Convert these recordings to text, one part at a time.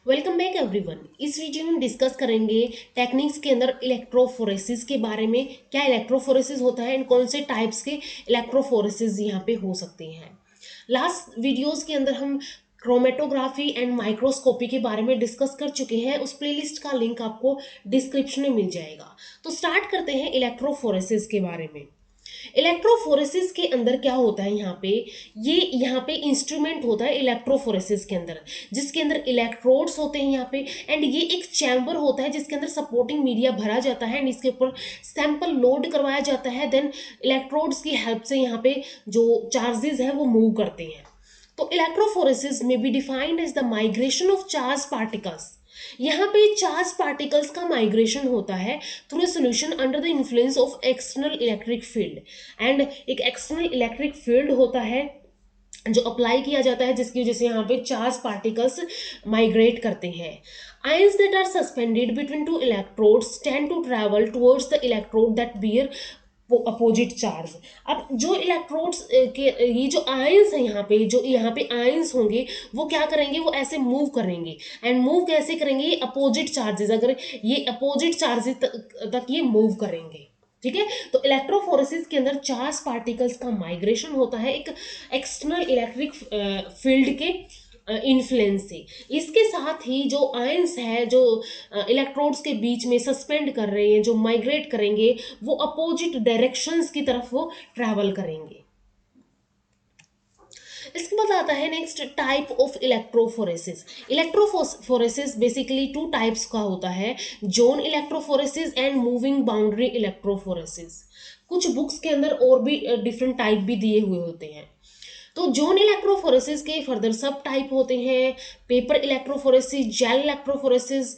Welcome back everyone. इस video में हम डिस्कस करेंगे टेक्निक्स के अंदर इलेक्ट्रोफोरेसिस के बारे में। क्या इलेक्ट्रोफोरेसिस होता है एंड कौन से टाइप्स के इलेक्ट्रोफोरेसिस यहाँ पे हो सकते हैं। लास्ट वीडियोस के अंदर हम क्रोमेटोग्राफी एंड माइक्रोस्कोपी के बारे में डिस्कस कर चुके हैं। उस प्लेलिस्ट का लिंक आपको डिस्क्रिप्शन में मिल जाएगा। तो स्टार्ट करते हैं इलेक्ट्रोफोरेसिस के बारे में। इलेक्ट्रोफोरेसिस के अंदर क्या होता है, यहाँ पे इंस्ट्रूमेंट होता है इलेक्ट्रोफोरेसिस के अंदर, जिसके अंदर इलेक्ट्रोड्स होते हैं यहाँ पे, एंड ये एक चैम्बर होता है जिसके अंदर सपोर्टिंग मीडिया भरा जाता है एंड इसके ऊपर सैंपल लोड करवाया जाता है। देन इलेक्ट्रोड्स की हेल्प से यहाँ पे जो चार्जेस है वो मूव करते हैं। तो इलेक्ट्रोफोरेसिस में be defined as the migration of charge particles. यहाँ पे चार्ज पार्टिकल्स का माइग्रेशन होता है through a solution under the influence of external electric field. And एक एक्सटर्नल इलेक्ट्रिक फील्ड होता है जो अप्लाई किया जाता है, जिसकी वजह से यहाँ पे चार्ज पार्टिकल्स माइग्रेट करते हैं। Ions that are suspended between two electrodes tend to travel towards the electrode that bear opposite charge. अब जो इलेक्ट्रोड्स के ये जो आयंस है यहाँ पे आयंस होंगे वो क्या करेंगे, वो ऐसे मूव करेंगे। एंड मूव कैसे करेंगे, ये अपोजिट चार्जेस, अगर ये अपोजिट चार्जेस तक ये मूव करेंगे। ठीक है, तो इलेक्ट्रोफोरेसिस के अंदर चार्ज पार्टिकल्स का माइग्रेशन होता है एक एक्सटर्नल इलेक्ट्रिक फील्ड के इन्फ्लुएंस से। इसके साथ ही जो आयंस है जो इलेक्ट्रोड्स के बीच में सस्पेंड कर रहे हैं, जो माइग्रेट करेंगे, वो अपोजिट डायरेक्शंस की तरफ वो ट्रैवल करेंगे। इसके बाद आता है next type of electrophoresis. Electrophoresis basically two types का होता है, zone electrophoresis and moving boundary electrophoresis. कुछ बुक्स के अंदर और भी डिफरेंट टाइप भी दिए हुए होते हैं। तो जोन इलेक्ट्रोफोरेसिस के फर्दर सब टाइप होते हैं, paper electrophoresis, gel electrophoresis,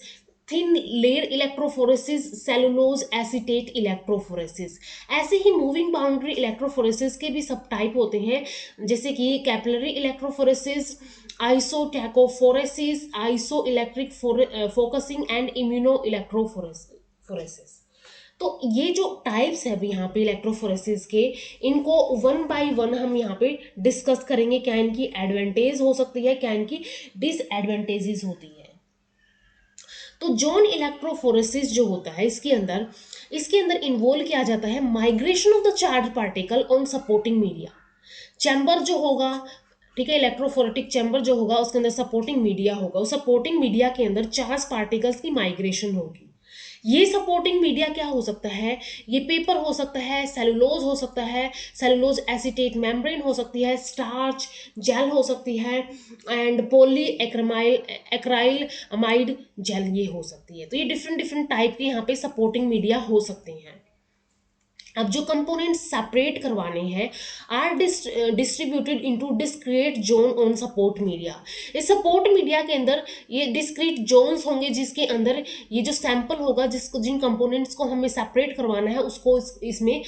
thin layer electrophoresis, cellulose acetate electrophoresis. ऐसे ही मूविंग बाउंड्री इलेक्ट्रोफोरेसिस के भी सब टाइप होते हैं, जैसे कि capillary electrophoresis, isotachophoresis, isoelectric focusing and immunoelectrophoresis. तो ये जो टाइप्स है अभी यहाँ पे इलेक्ट्रोफोरेसिस के, इनको वन बाय वन हम यहाँ पे डिस्कस करेंगे। क्या इनकी एडवांटेज हो सकती है, क्या इनकी डिसएडवांटेजेस होती है। तो जोन इलेक्ट्रोफोरेसिस जो होता है इसके अंदर इन्वॉल्व किया जाता है migration of the charge particle on supporting media. Chamber जो होगा, ठीक है, इलेक्ट्रोफोरेटिक चैम्बर जो होगा उसके अंदर सपोर्टिंग मीडिया होगा, उस सपोर्टिंग मीडिया के अंदर चार्ज पार्टिकल्स की माइग्रेशन होगी। ये सपोर्टिंग मीडिया क्या हो सकता है, ये पेपर हो सकता है, सेलुलोज हो सकता है, सेलुलोज एसीटेट मेम्ब्रेन हो सकती है, स्टार्च जेल हो सकती है, and polyacrylamide gel ये हो सकती है। तो ये डिफरेंट डिफरेंट टाइप के यहाँ पे सपोर्टिंग मीडिया हो सकते हैं। अब जो कंपोनेंट्स सेपरेट करवाने हैं are distributed into discrete zone on support media. इस सपोर्ट मीडिया के अंदर ये डिस्क्रीट जोन्स होंगे, जिसके अंदर ये जो सैंपल होगा, जिसको जिन कंपोनेंट्स को हमें सेपरेट करवाना है उसको इसमें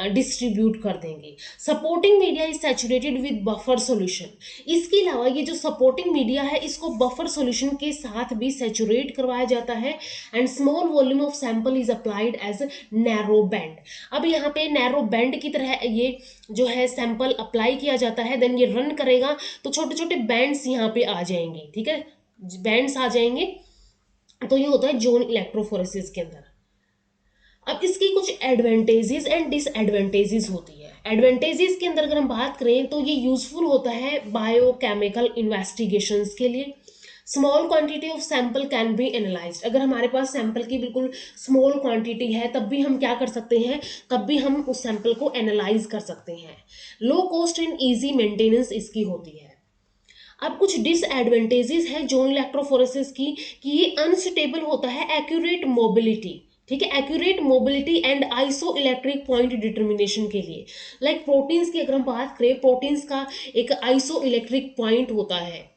डिस्ट्रीब्यूट कर देंगे। Supporting media is saturated with buffer solution. इसके अलावा ये जो सपोर्टिंग मीडिया है इसको बफर सॉल्यूशन के साथ भी सैचुरेट करवाया जाता है, and small volume of sample is applied as narrow band. अब यहाँ पे नैरो बैंड की तरह ये जो है सैंपल अप्लाई किया जाता है, देन ये रन करेगा तो छोटे छोटे बैंड्स यहाँ पे आ जाएंगे। ठीक है, बैंड्स आ जाएंगे। तो ये होता है जोन इलेक्ट्रोफोरेसिस के अंदर। अब इसकी कुछ एडवांटेजेस एंड डिसएडवांटेजेस होती है। एडवांटेजेस के अंदर अगर हम बात करें तो ये यूजफुल होता है बायोकेमिकल इन्वेस्टिगेशंस के लिए। Small quantity of sample can be analysed. अगर हमारे पास सैंपल की बिल्कुल स्मॉल क्वांटिटी है तब भी हम क्या कर सकते हैं, तब भी हम उस सैंपल को एनालाइज कर सकते हैं। Low cost and easy maintenance इसकी होती है। अब कुछ डिसएडवांटेजेस है जोन इलेक्ट्रोफोरेसिस की, कि ये अनस्टेबल होता है एक्यूरेट मोबिलिटी। ठीक है, accurate mobility and iso electric point determination के लिए। लाइक प्रोटीन्स की अगर हम बात करें, प्रोटीन्स का एक आइसो इलेक्ट्रिक पॉइंट होता है,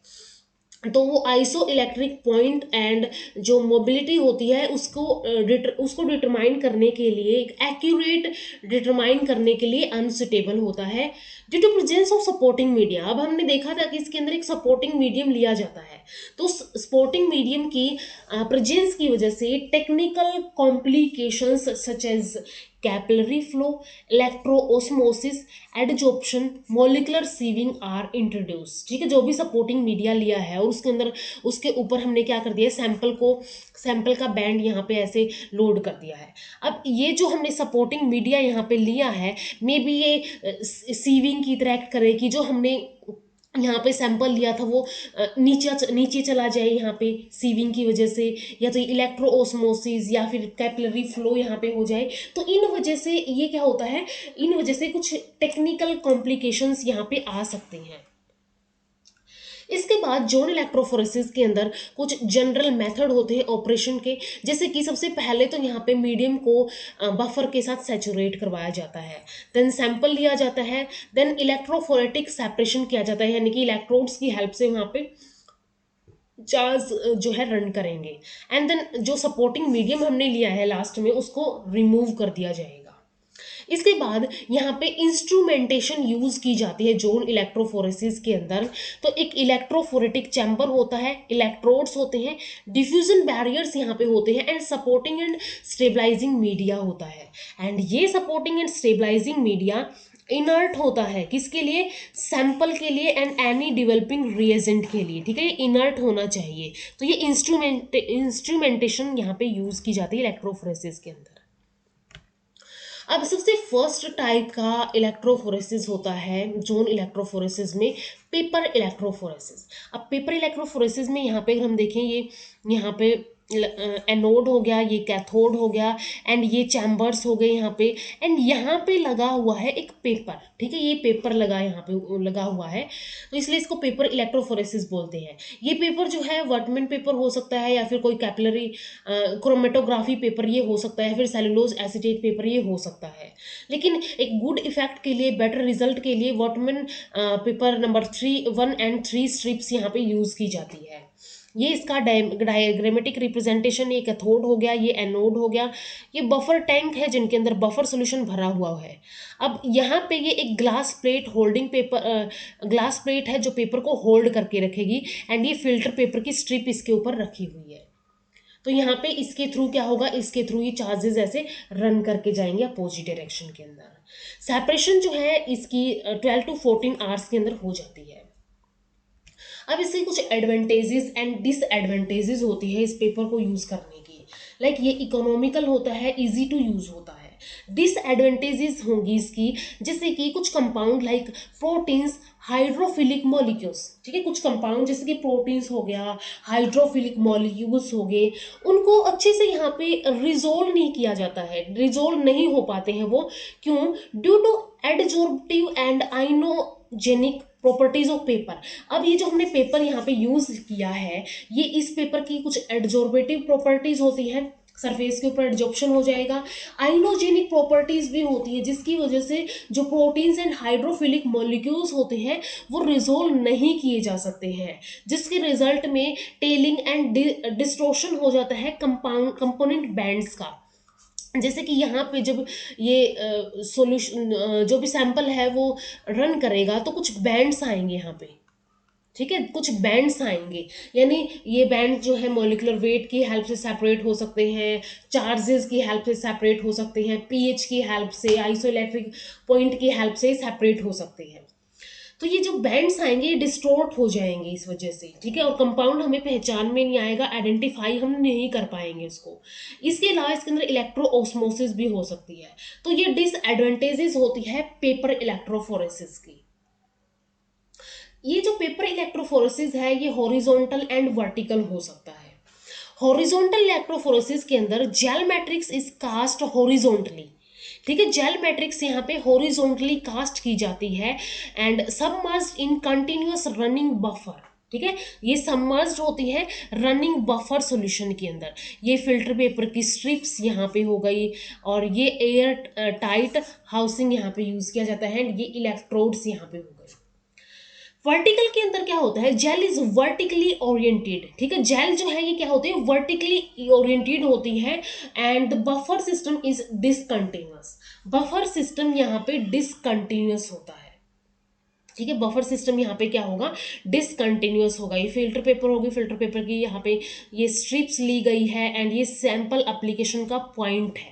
तो वो आइसो इलेक्ट्रिक पॉइंट एंड जो मोबिलिटी होती है उसको डिटरमाइन करने के लिए, एक एक्यूरेट डिटरमाइन करने के लिए अनसुटेबल होता है due to presence of supporting media. अब हमने देखा था कि इसके अंदर एक सपोर्टिंग मीडियम लिया जाता है, तो सपोर्टिंग मीडियम की प्रेजेंस की वजह से technical complications such as capillary flow, electroosmosis, adsorption, molecular sieving are introduce. ठीक है, जो भी सपोर्टिंग मीडिया लिया है और उसके अंदर उसके ऊपर हमने क्या कर दिया, सैंपल का बैंड यहाँ पे ऐसे लोड कर दिया है। अब ये जो हमने सपोर्टिंग मीडिया यहाँ पे लिया है, मे बी ये सीविंग की तरह एक्ट करे कि जो हमने यहाँ पे सैंपल लिया था वो नीचे चला जाए यहाँ पे सीविंग की वजह से, या तो इलेक्ट्रोओस्मोसिस या फिर कैपिलरी फ्लो यहाँ पे हो जाए। तो इन वजह से ये क्या होता है, इन वजह से कुछ टेक्निकल कॉम्प्लिकेशंस यहाँ पे आ सकते हैं। इसके बाद जोन इलेक्ट्रोफोरेसिस के अंदर कुछ जनरल मेथड होते हैं ऑपरेशन के, जैसे कि सबसे पहले तो यहाँ पे मीडियम को बफर के साथ सैचुरेट करवाया जाता है, देन सैंपल लिया जाता है, देन इलेक्ट्रोफोरेटिक सेपरेशन किया जाता है, यानी कि इलेक्ट्रोड्स की हेल्प से वहाँ पे चार्ज जो है रन करेंगे, एंड देन जो सपोर्टिंग मीडियम हमने लिया है लास्ट में उसको रिमूव कर दिया जाएगा। इसके बाद यहाँ पे इंस्ट्रूमेंटेशन यूज की जाती है जोन इलेक्ट्रोफोरेसिस के अंदर। तो एक इलेक्ट्रोफोरेटिक चैम्बर होता है, इलेक्ट्रोड्स होते हैं, डिफ्यूजन बैरियर्स यहाँ पे होते हैं, and supporting and stabilising media होता है। एंड ये supporting and stabilising media inert होता है, किसके लिए, सैंपल के लिए एंड एनी डेवलपिंग रिएजेंट के लिए। ठीक है, ये इनर्ट होना चाहिए। तो ये इंस्ट्रूमेंटेशन यहाँ पे यूज की जाती है इलेक्ट्रोफोरेसिस के अंदर। अब सबसे फर्स्ट टाइप का इलेक्ट्रोफोरेसिस होता है जोन इलेक्ट्रोफोरेसिस में, पेपर इलेक्ट्रोफोरेसिस। अब पेपर इलेक्ट्रोफोरेसिस में यहाँ पे अगर हम देखें, ये यहाँ पे एनोड हो गया, ये कैथोड हो गया, एंड ये चैम्बर्स हो गए यहाँ पे, एंड यहाँ पे लगा हुआ है एक पेपर। ठीक है, ये पेपर यहाँ पे लगा हुआ है, तो इसलिए इसको पेपर इलेक्ट्रोफोरेसिस बोलते हैं। ये पेपर जो है वर्टमैन पेपर हो सकता है, या फिर कोई कैपिलरी क्रोमेटोग्राफी पेपर ये हो सकता है, फिर सेलुलोज एसीटेट पेपर ये हो सकता है। लेकिन एक गुड इफेक्ट के लिए, बेटर रिजल्ट के लिए वर्टमैन पेपर नंबर 1 and 3 स्ट्रिप्स यहाँ पे यूज की जाती है। ये इसका डायग्रामेटिक रिप्रेजेंटेशन, ये कैथोड हो गया, ये एनोड हो गया, ये बफर टैंक है जिनके अंदर बफर सॉल्यूशन भरा हुआ है। अब यहाँ पे ये एक glass plate holding paper, glass plate है जो पेपर को होल्ड करके रखेगी, एंड ये फिल्टर पेपर की स्ट्रिप इसके ऊपर रखी हुई है। तो यहाँ पे इसके थ्रू क्या होगा, इसके थ्रू ये चार्जेस ऐसे रन करके जाएंगे अपोजिट डायरेक्शन के अंदर। सेपरेशन जो है इसकी 12 to 14 आवर्स के अंदर हो जाती है। अब इसके कुछ एडवांटेजेस एंड डिसएडवांटेजेस होती है इस पेपर को यूज करने की। लाइक ये इकोनॉमिकल होता है, इजी टू यूज होता है। डिसएडवांटेजेस होंगी इसकी, जैसे कि कुछ compound like proteins, hydrophilic molecules. ठीक है, कुछ कंपाउंड जैसे कि प्रोटीन्स हो गया, हाइड्रोफिलिक मॉलिक्यूल्स हो गए, उनको अच्छे से यहाँ पे रिजोल्व नहीं किया जाता है, रिजोल्व नहीं हो पाते हैं वो। क्यों? Due to adsorptive and ionogenic properties of paper. अब ये जो हमने पेपर यहाँ पे यूज किया है, ये इस पेपर की कुछ एडजॉर्बेटिव प्रॉपर्टीज होती हैं, सरफेस के ऊपर एडजॉर्प्शन हो जाएगा। आइनोजेनिक प्रॉपर्टीज भी होती है, जिसकी वजह से जो प्रोटीन्स एंड हाइड्रोफिलिक मॉलिक्यूल्स होते हैं वो रिजोल्व नहीं किए जा सकते हैं, जिसके रिजल्ट में टेलिंग एंड डिस्टोर्शन हो जाता है कंपोनेंट बैंड्स का। जैसे कि यहाँ पे जब ये सॉल्यूशन जो भी सैंपल है वो रन करेगा तो कुछ बैंड्स आएंगे यहाँ पे। ठीक है, कुछ बैंड्स आएंगे, यानी ये बैंड जो है मॉलिक्यूलर वेट की हेल्प से सेपरेट हो सकते हैं, चार्जेस की हेल्प से सेपरेट हो सकते हैं, पीएच की हेल्प से, आइसोइलेक्ट्रिक पॉइंट की हेल्प से सेपरेट हो सकते हैं। तो ये जो बैंड्स आएंगे ये डिस्टोर्ट हो जाएंगे इस वजह से। ठीक है, और कंपाउंड हमें पहचान में नहीं आएगा, आइडेंटिफाई हम नहीं कर पाएंगे इसको। इसके अलावा इसके अंदर इलेक्ट्रो ऑस्मोसिस भी हो सकती है। तो ये डिसएडवांटेजेस होती है पेपर इलेक्ट्रोफोरेसिस की। ये जो पेपर इलेक्ट्रोफोरेसिस है ये हॉरिजॉन्टल एंड वर्टिकल हो सकता है। हॉरिजॉन्टल इलेक्ट्रोफोरेसिस के अंदर gel matrix is cast horizontally. ठीक है, जेल मैट्रिक्स यहाँ पे हॉरिजॉन्टली कास्ट की जाती है and submerged in continuous running buffer. ठीक है, ये सबमर्ज्ड होती है रनिंग बफर सॉल्यूशन के अंदर। ये फिल्टर पेपर की स्ट्रिप्स यहाँ पे हो गई, और ये एयर टाइट हाउसिंग यहाँ पे यूज किया जाता है, ये इलेक्ट्रोड्स यहाँ पे हो गए। वर्टिकल के अंदर क्या होता है, जेल इज वर्टिकली ओरिएंटेड। ठीक है, जेल जो है ये क्या होती है, वर्टिकली ओरिएंटेड होती है, and the buffer system is discontinuous. Buffer system यहाँ पे डिसकंटिन्यूअस होता है। ठीक है, बफर सिस्टम यहाँ पे क्या होगा, डिसकंटिन्यूअस होगा। ये फिल्टर पेपर होगी, फिल्टर पेपर की यहाँ पे ये स्ट्रिप्स ली गई है, एंड ये सैंपल एप्लीकेशन का पॉइंट है।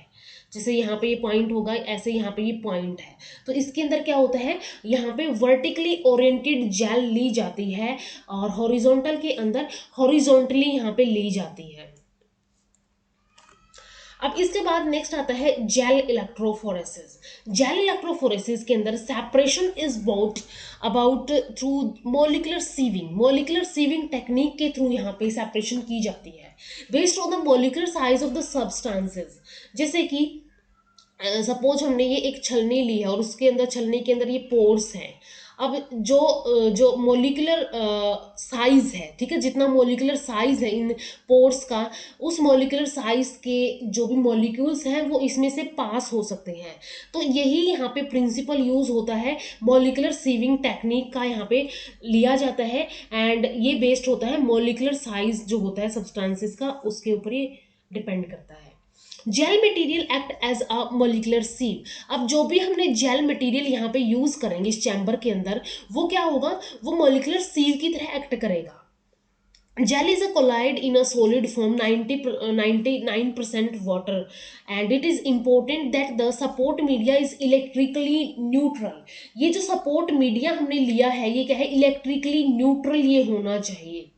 जैसे यहाँ पे ये पॉइंट होगा, ऐसे यहाँ पे ये पॉइंट है। तो इसके अंदर क्या होता है, यहाँ पे वर्टिकली ओरिएंटेड जेल ली जाती है और हॉरिजॉन्टल के अंदर हॉरिजॉन्टली यहाँ पे ली जाती है। अब इसके बाद नेक्स्ट आता है जेल इलेक्ट्रोफोरेसिस। जेल इलेक्ट्रोफोरेसिस के अंदर separation is about through molecular sieving. Molecular sieving technique के थ्रू यहाँ पे सेपरेशन की जाती है based on the molecular size of the substances. जैसे कि सपोज हमने ये एक छलनी ली है और उसके अंदर, छलनी के अंदर ये पोर्स हैं। अब जो मोलिकुलर साइज है, ठीक है, जितना मोलिकुलर साइज है इन पोर्स का, उस मोलिकुलर साइज के जो भी मॉलिक्यूल्स हैं वो इसमें से पास हो सकते हैं। तो यही यहाँ पे प्रिंसिपल यूज होता है, मॉलिकुलर सीविंग टेक्निक का यहाँ पे लिया जाता है। एंड ये बेस्ड होता है मोलिकुलर साइज जो होता है सब्सटेंसेस का, उसके ऊपर ये डिपेंड करता है। Gel material act as a molecular sieve. अब जो भी हमने जेल मटेरियल यहाँ पे यूज करेंगे इस चैम्बर के अंदर, वो क्या होगा, वो मोलिकुलर सीव की तरह एक्ट करेगा। Gel is a collide in a solid form 99% water, and it is important that the support media is electrically neutral. ये जो support media हमने लिया है ये क्या है, electrically neutral ये होना चाहिए।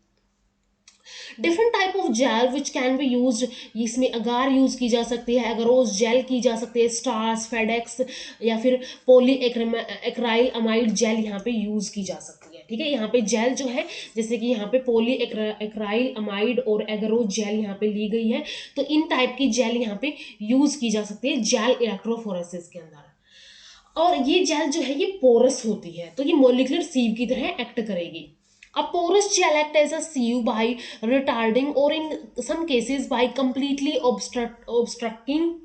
Different type of gel which can be use, इसमें अगार यूज की जा सकती है, एगरोज जेल की जा सकती है, स्टार्स, फेडेक्स या फिर पॉली एक्राइल अमाइड जेल यहाँ पे यूज की जा सकती है। ठीक है, यहाँ पे जेल जो है जैसे कि यहाँ पे पॉली एक्राइल अमाइड और एगरोज जेल यहाँ पे ली गई है, तो इन टाइप की जेल यहाँ पे यूज की जा सकती है जेल इलेक्ट्रोफोरेसिस के अंदर। और ये जेल जो है ये पोरस होती है, तो ये मोलिकुलर सीव की तरह एक्ट करेगी। A porous gel acts as a sieve by retarding or in some cases by completely obstructing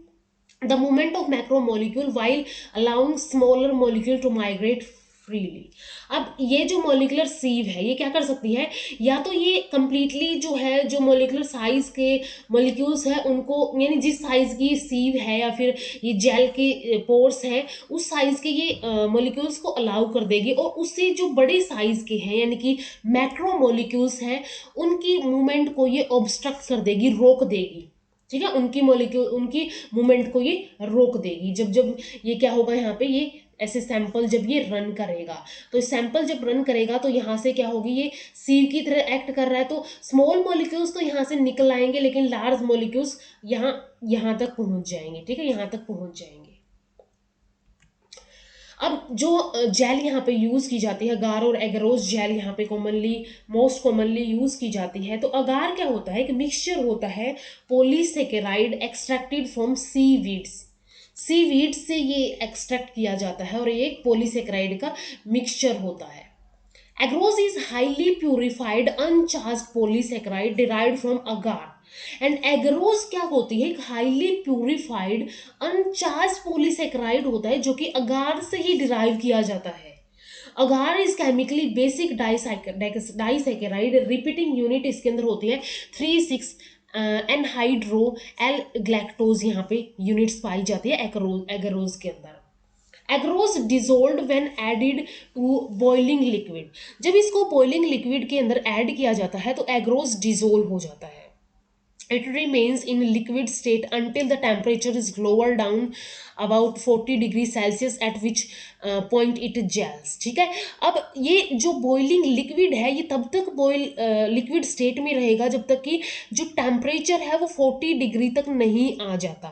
the movement of macromolecule while allowing smaller molecule to migrate freely. अब ये जो मोलिकुलर सीव है ये क्या कर सकती है, या तो ये कंप्लीटली जो है जो मोलिकुलर साइज के मोलिक्यूल्स है उनको, यानी जिस साइज की सीव है या फिर ये जेल के पोर्स हैं उस साइज के ये मोलिक्यूल्स को अलाउ कर देगी, और उससे जो बड़े साइज के हैं यानी कि मैक्रो मोलिक्यूल्स हैं उनकी मूवमेंट को ये ऑब्स्ट्रक्ट कर देगी, रोक देगी। ठीक है, उनकी मोलिक्यूल, उनकी मूवमेंट को ये रोक देगी। जब जब ये क्या होगा, यहाँ पे ये ऐसे सैंपल जब ये रन करेगा, तो सैंपल जब रन करेगा तो यहाँ से क्या होगी, ये सीव की तरह एक्ट कर रहा है, तो स्मॉल मॉलिक्यूल्स तो यहाँ से निकल आएंगे लेकिन लार्ज मॉलिक्यूल्स यहाँ तक पहुंच जाएंगे। ठीक है, यहाँ तक पहुंच जाएंगे। अब जो जेल यहाँ पे यूज की जाती है, अगार और एगरोज जेल यहाँ पे मोस्ट कॉमनली यूज की जाती है। तो अगार क्या होता है, एक मिक्सचर होता है पॉलीसेकेराइड एक्सट्रैक्टेड फ्रॉम सीवीड्स से ये एक्सट्रैक्ट किया जाता है और ये एक पॉलीसेकेराइड का मिक्सचर होता है। एग्रोज is highly purified अनचार्ज polysaccharide derived from agar. And agarose क्या होती है, एक हाईली प्यूरिफाइड अनचार्ज पॉलीसेकेराइड होता है जो कि अगार से ही डिराइव किया जाता है। Agar is chemically basic disaccharide, repeating unit इसके अंदर होती है 3,6 एनहाइड्रो एल ग्लैक्टोज यहाँ पे यूनिट्स पाई जाती है एगरोज के अंदर। Agarose dissolve when added to boiling liquid. जब इसको बॉइलिंग लिक्विड के अंदर ऐड किया जाता है तो एग्रोज डिजोल्व हो जाता है। It remains in liquid state until the temperature is lower down about 40 degrees Celsius at which point it gels. ठीक है, अब ये जो बॉइलिंग लिक्विड है ये तब तक लिक्विड स्टेट में रहेगा जब तक कि जो टेम्परेचर है वो 40 डिग्री तक नहीं आ जाता,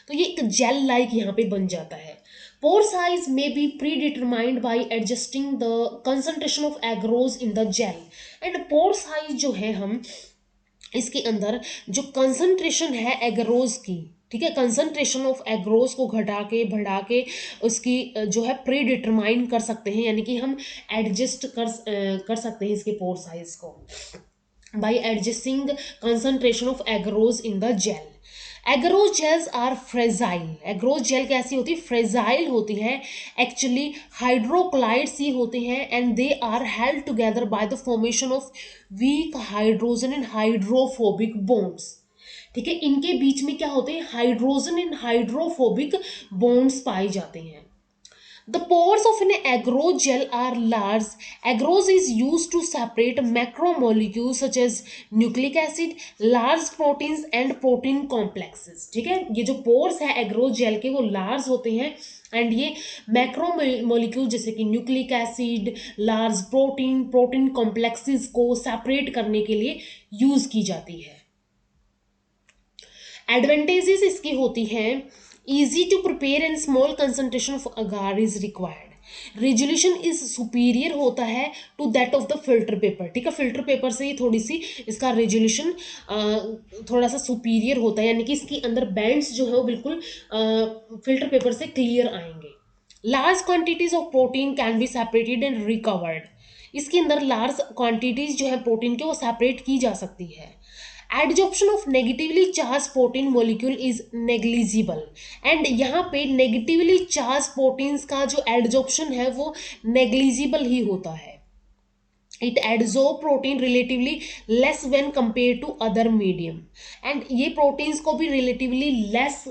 तो ये एक जेल लाइक यहाँ पे बन जाता है। Pore size may be predetermined by adjusting the concentration of agarose in the gel. And pore size जो है, हम इसके अंदर जो कंसंट्रेशन है एगरोज की, ठीक है, कंसंट्रेशन ऑफ एगरोज को घटा के बढ़ा के उसकी जो है प्री डिटरमाइन कर सकते हैं, यानी कि हम एडजस्ट कर सकते हैं इसके पोर साइज को by adjusting concentration of agarose in the gel. Agarose gels are fragile. Agarose gel कैसी होती है, फ्रेजाइल होती है, एक्चुअली हाइड्रोक्लाइड्स ही होती हैं, and they are held together by the formation of weak hydrogen and hydrophobic bonds. ठीक है, इनके बीच में क्या होते हैं, हाइड्रोजन एंड हाइड्रोफोबिक बॉन्ड्स पाए जाते हैं। The pores of an agrogel are large. Agarose is used to separate macromolecules such as nucleic acid, large proteins and protein complexes. ठीक है, ये जो pores है agrogel के वो large होते हैं एंड ये मैक्रोमोलिक्यूल जैसे कि nucleic acid, large protein, protein complexes को सेपरेट करने के लिए यूज की जाती है। एडवांटेजेस इसकी होती हैं, easy to prepare and small concentration of agar is required, resolution is superior होता है to that of the filter paper. ठीक है, फिल्टर पेपर से ही थोड़ी सी इसका रेजोल्यूशन थोड़ा सा सुपीरियर होता है, यानी कि इसके अंदर बैंड्स जो है वो बिल्कुल फिल्टर पेपर से क्लियर आएंगे। Large quantities of protein can be separated and recovered, इसके अंदर लार्ज क्वांटिटीज जो है प्रोटीन के वो सेपरेट की जा सकती है। Adsorption of negatively charge protein molecule is negligible, and यहाँ पे नेगेटिवली चार्ज प्रोटीन्स का जो एडजॉर्प्शन है वो नेग्लिजिबल ही होता है। It adsorb protein relatively less when compare to other medium, and ये प्रोटीन्स को भी रिलेटिवली लेस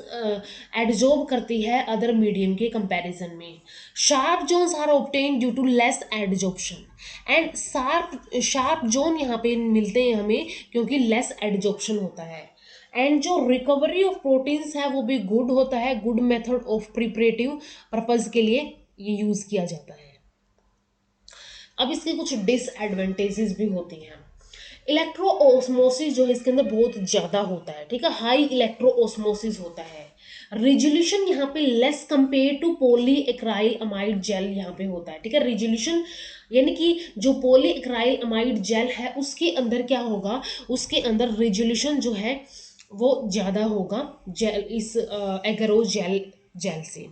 एडजॉर्ब करती है अदर मीडियम के कंपैरिजन में। Sharp zones are obtain due to less adsorption, and sharp zone यहाँ पे मिलते हैं हमें क्योंकि लेस एडजॉर्प्शन होता है। एंड जो रिकवरी ऑफ प्रोटीन्स है वो भी गुड होता है, good method of preparative purpose के लिए ये यूज किया जाता है। अब इसके कुछ डिसएडवांटेजेस भी होती हैं। इलेक्ट्रो ऑस्मोसिस जो है इसके अंदर बहुत ज़्यादा होता है। ठीक है, हाई इलेक्ट्रो ऑस्मोसिस होता है। रिजोल्यूशन यहाँ पे less compare to polyacrylamide gel यहाँ पे होता है। ठीक है, रिजोल्यूशन यानी कि जो पॉली एक्राइल अमाइड जेल है उसके अंदर क्या होगा, उसके अंदर रिजोल्यूशन जो है वो ज़्यादा होगा जेल इस एगरोज जेल से।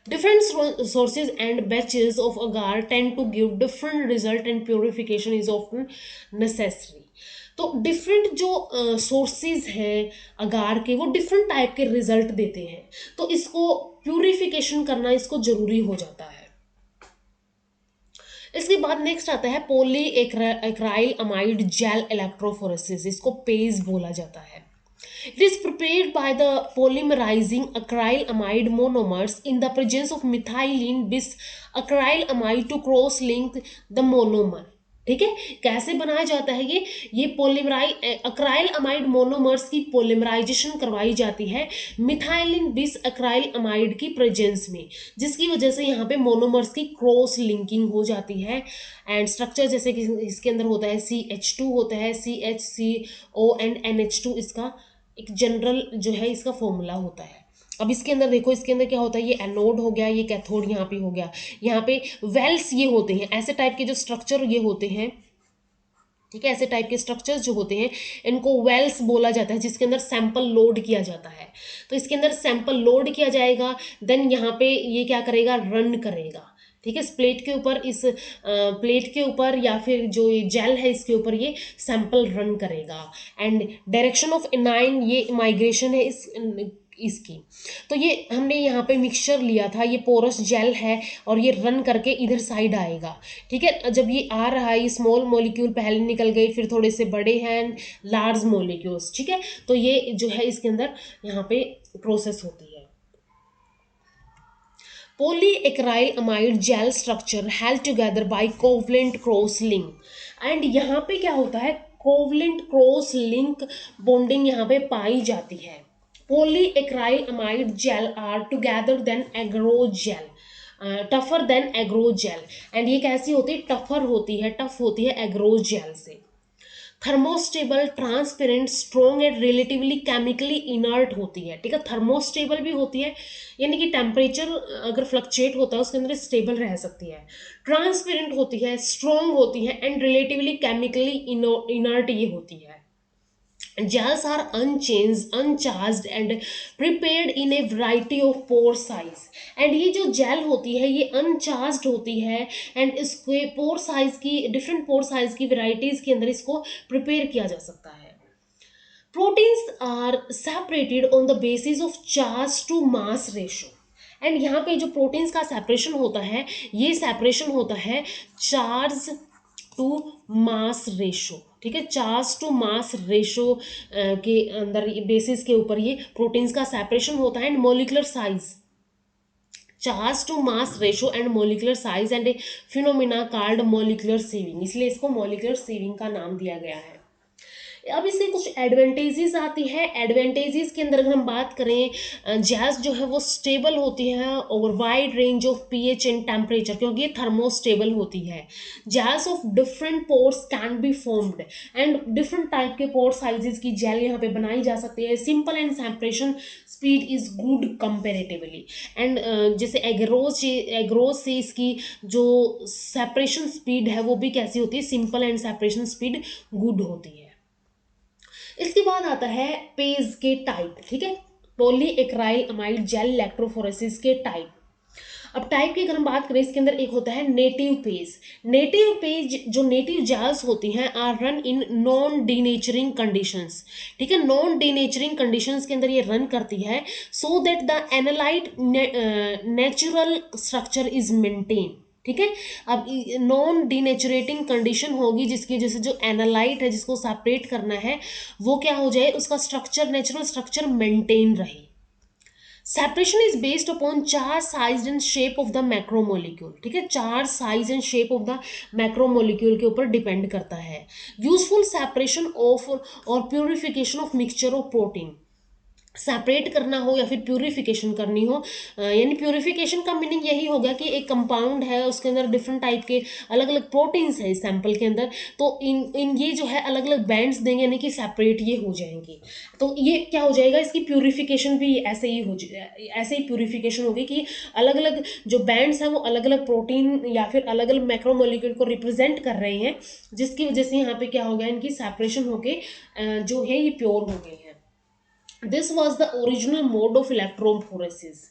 Different sources and batches of agar tend to give different result and purification is often necessary. तो डिफरेंट जो सोर्सेज हैं अगार के वो डिफरेंट टाइप के रिजल्ट देते हैं, तो इसको प्यूरिफिकेशन करना इसको जरूरी हो जाता है। इसके बाद नेक्स्ट आता है पॉली एक्राइल अमाइड जेल इलेक्ट्रोफोरेसिस, इसको पेज बोला जाता है। It is prepared by the polymerizing acrylamide monomers in the presence of methylene bis acrylamide to cross link the monomer। ठीक है, कैसे बनाया जाता है ये अक्राइल अमाइड मोनोमर्स की पोलिमराइजेशन करवाई जाती है मिथाइलिन बिस अक्राइल अमाइड की प्रेजेंस में, जिसकी वजह से यहाँ पे मोनोमर्स की क्रॉस लिंकिंग हो जाती है। एंड स्ट्रक्चर जैसे कि इसके अंदर होता है CH2 होता है, CHCO एंड NH2 इसका एक जनरल जो है इसका फॉर्मूला होता है। अब इसके अंदर देखो, इसके अंदर क्या होता है, ये एनोड हो गया, ये कैथोड यहाँ पे हो गया, यहाँ पे वेल्स ये होते हैं, ऐसे टाइप के जो स्ट्रक्चर ये होते हैं। ठीक है, ऐसे टाइप के स्ट्रक्चर्स जो होते हैं इनको वेल्स बोला जाता है, जिसके अंदर सैंपल लोड किया जाता है। तो इसके अंदर सैंपल लोड किया जाएगा, देन यहाँ पे ये क्या करेगा, रन करेगा। ठीक है, इस प्लेट के ऊपर, इस प्लेट के ऊपर या फिर जो ये जेल है इसके ऊपर ये सैंपल रन करेगा। एंड डायरेक्शन ऑफ एनाइन ये माइग्रेशन है इसकी। तो ये हमने यहाँ पे मिक्सचर लिया था, ये पोरस जेल है और ये रन करके इधर साइड आएगा। ठीक है, जब ये आ रहा है, ये स्मॉल मॉलिक्यूल पहले निकल गए, फिर थोड़े से बड़े हैं लार्ज मॉलिक्यूल्स। ठीक है, तो ये जो है इसके अंदर यहाँ पे प्रोसेस होती है। Polyacrylamide gel structure held together by covalent cross link, and यहाँ पे क्या होता है, कोवलेंट क्रॉस लिंक बॉन्डिंग यहाँ पे पाई जाती है। Polyacrylamide gel are together than agarose gel, tougher than agarose gel, and ये कैसी होती है, टफर होती है, टफ होती है एग्रोजेल से। Thermostable, transparent, strong and relatively chemically inert होती है। ठीक है, थर्मोस्टेबल भी होती है, यानी कि टेम्परेचर अगर फ्लक्चुएट होता है उसके अंदर स्टेबल रह सकती है। ट्रांसपेरेंट होती है, स्ट्रॉन्ग होती है एंड रिलेटिवली केमिकली इनर्ट ये होती है। Gels are uncharged and prepared in a variety of pore size, and ये जो जेल होती है ये अनचार्ज होती है एंड इसके पोर साइज की, डिफरेंट पोर साइज की वेराइटीज के अंदर इसको प्रिपेयर किया जा सकता है। Proteins are separated on the basis of charge to mass ratio, and यहाँ पे जो प्रोटीन्स का सेपरेशन होता है ये सेपरेशन होता है चार्ज टू मास रेशो। ठीक है, चार्ज टू मास रेशो के अंदर बेसिस के ऊपर ये प्रोटीन्स का सेपरेशन होता है। And molecular size, charge to mass ratio and molecular size and a phenomena called molecular sieving, इसलिए इसको मोलिकुलर सीविंग का नाम दिया गया है। अब इसके कुछ एडवांटेजेस आती है। एडवांटेजेस के अंदर अगर हम बात करें, जैज़ जो है वो स्टेबल होती है over wide range of pH and temperature, क्योंकि ये थर्मोस्टेबल होती है। Jazz of different pores can be formed and different type के पोर साइजेस की जेल यहाँ पे बनाई जा सकती है। Simple and separation speed is good comparatively and जैसे एग्रोज से इसकी जो सेपरेशन स्पीड है वो भी कैसी होती है, simple and separation speed good होती है। इसके बाद आता है पेज के टाइप, ठीक है, पॉलीएक्राइल अमाइड जेल इलेक्ट्रोफोरेसिस के टाइप। अब टाइप की अगर हम बात करें, इसके अंदर एक होता है नेटिव पेज। नेटिव पेज जो नेटिव जेल्स होती हैं are run in non denaturing conditions, ठीक है, नॉन डीनेचरिंग कंडीशंस के अंदर ये रन करती है so that the analyte natural structure is maintain, ठीक है। अब नॉन डीनेचुरेटिंग कंडीशन होगी जिसकी वजह से जो एनालाइट है जिसको सेपरेट करना है वो क्या हो जाए, उसका स्ट्रक्चर नेचुरल स्ट्रक्चर मेंटेन रहे। Separation is based upon charge size and shape of the macromolecule, ठीक है, charge size and shape of the macromolecule के ऊपर डिपेंड करता है। यूजफुल सेपरेशन ऑफ और purification of mixture of protein, separate करना हो या फिर प्यूरिफिकेशन करनी हो, यानी प्यूरिफिकेशन का मीनिंग यही होगा कि एक कंपाउंड है उसके अंदर डिफरेंट टाइप के अलग अलग प्रोटीन्स है इस सैंपल के अंदर, तो इन ये जो है अलग अलग बैंड्स देंगे यानी कि सेपरेट ये हो जाएंगी, तो ये क्या हो जाएगा, इसकी प्यूरिफिकेशन भी ऐसे ही प्यूरिफिकेशन होगी कि अलग अलग जो बैंड्स हैं वो अलग अलग प्रोटीन या फिर अलग अलग मैक्रोमोलिक्यूल को रिप्रेजेंट कर रहे हैं, जिसकी वजह से यहाँ पे क्या हो गया, इनकी सेपरेशन होके जो है ये प्योर हो गई है। This was the original mode of electrophoresis.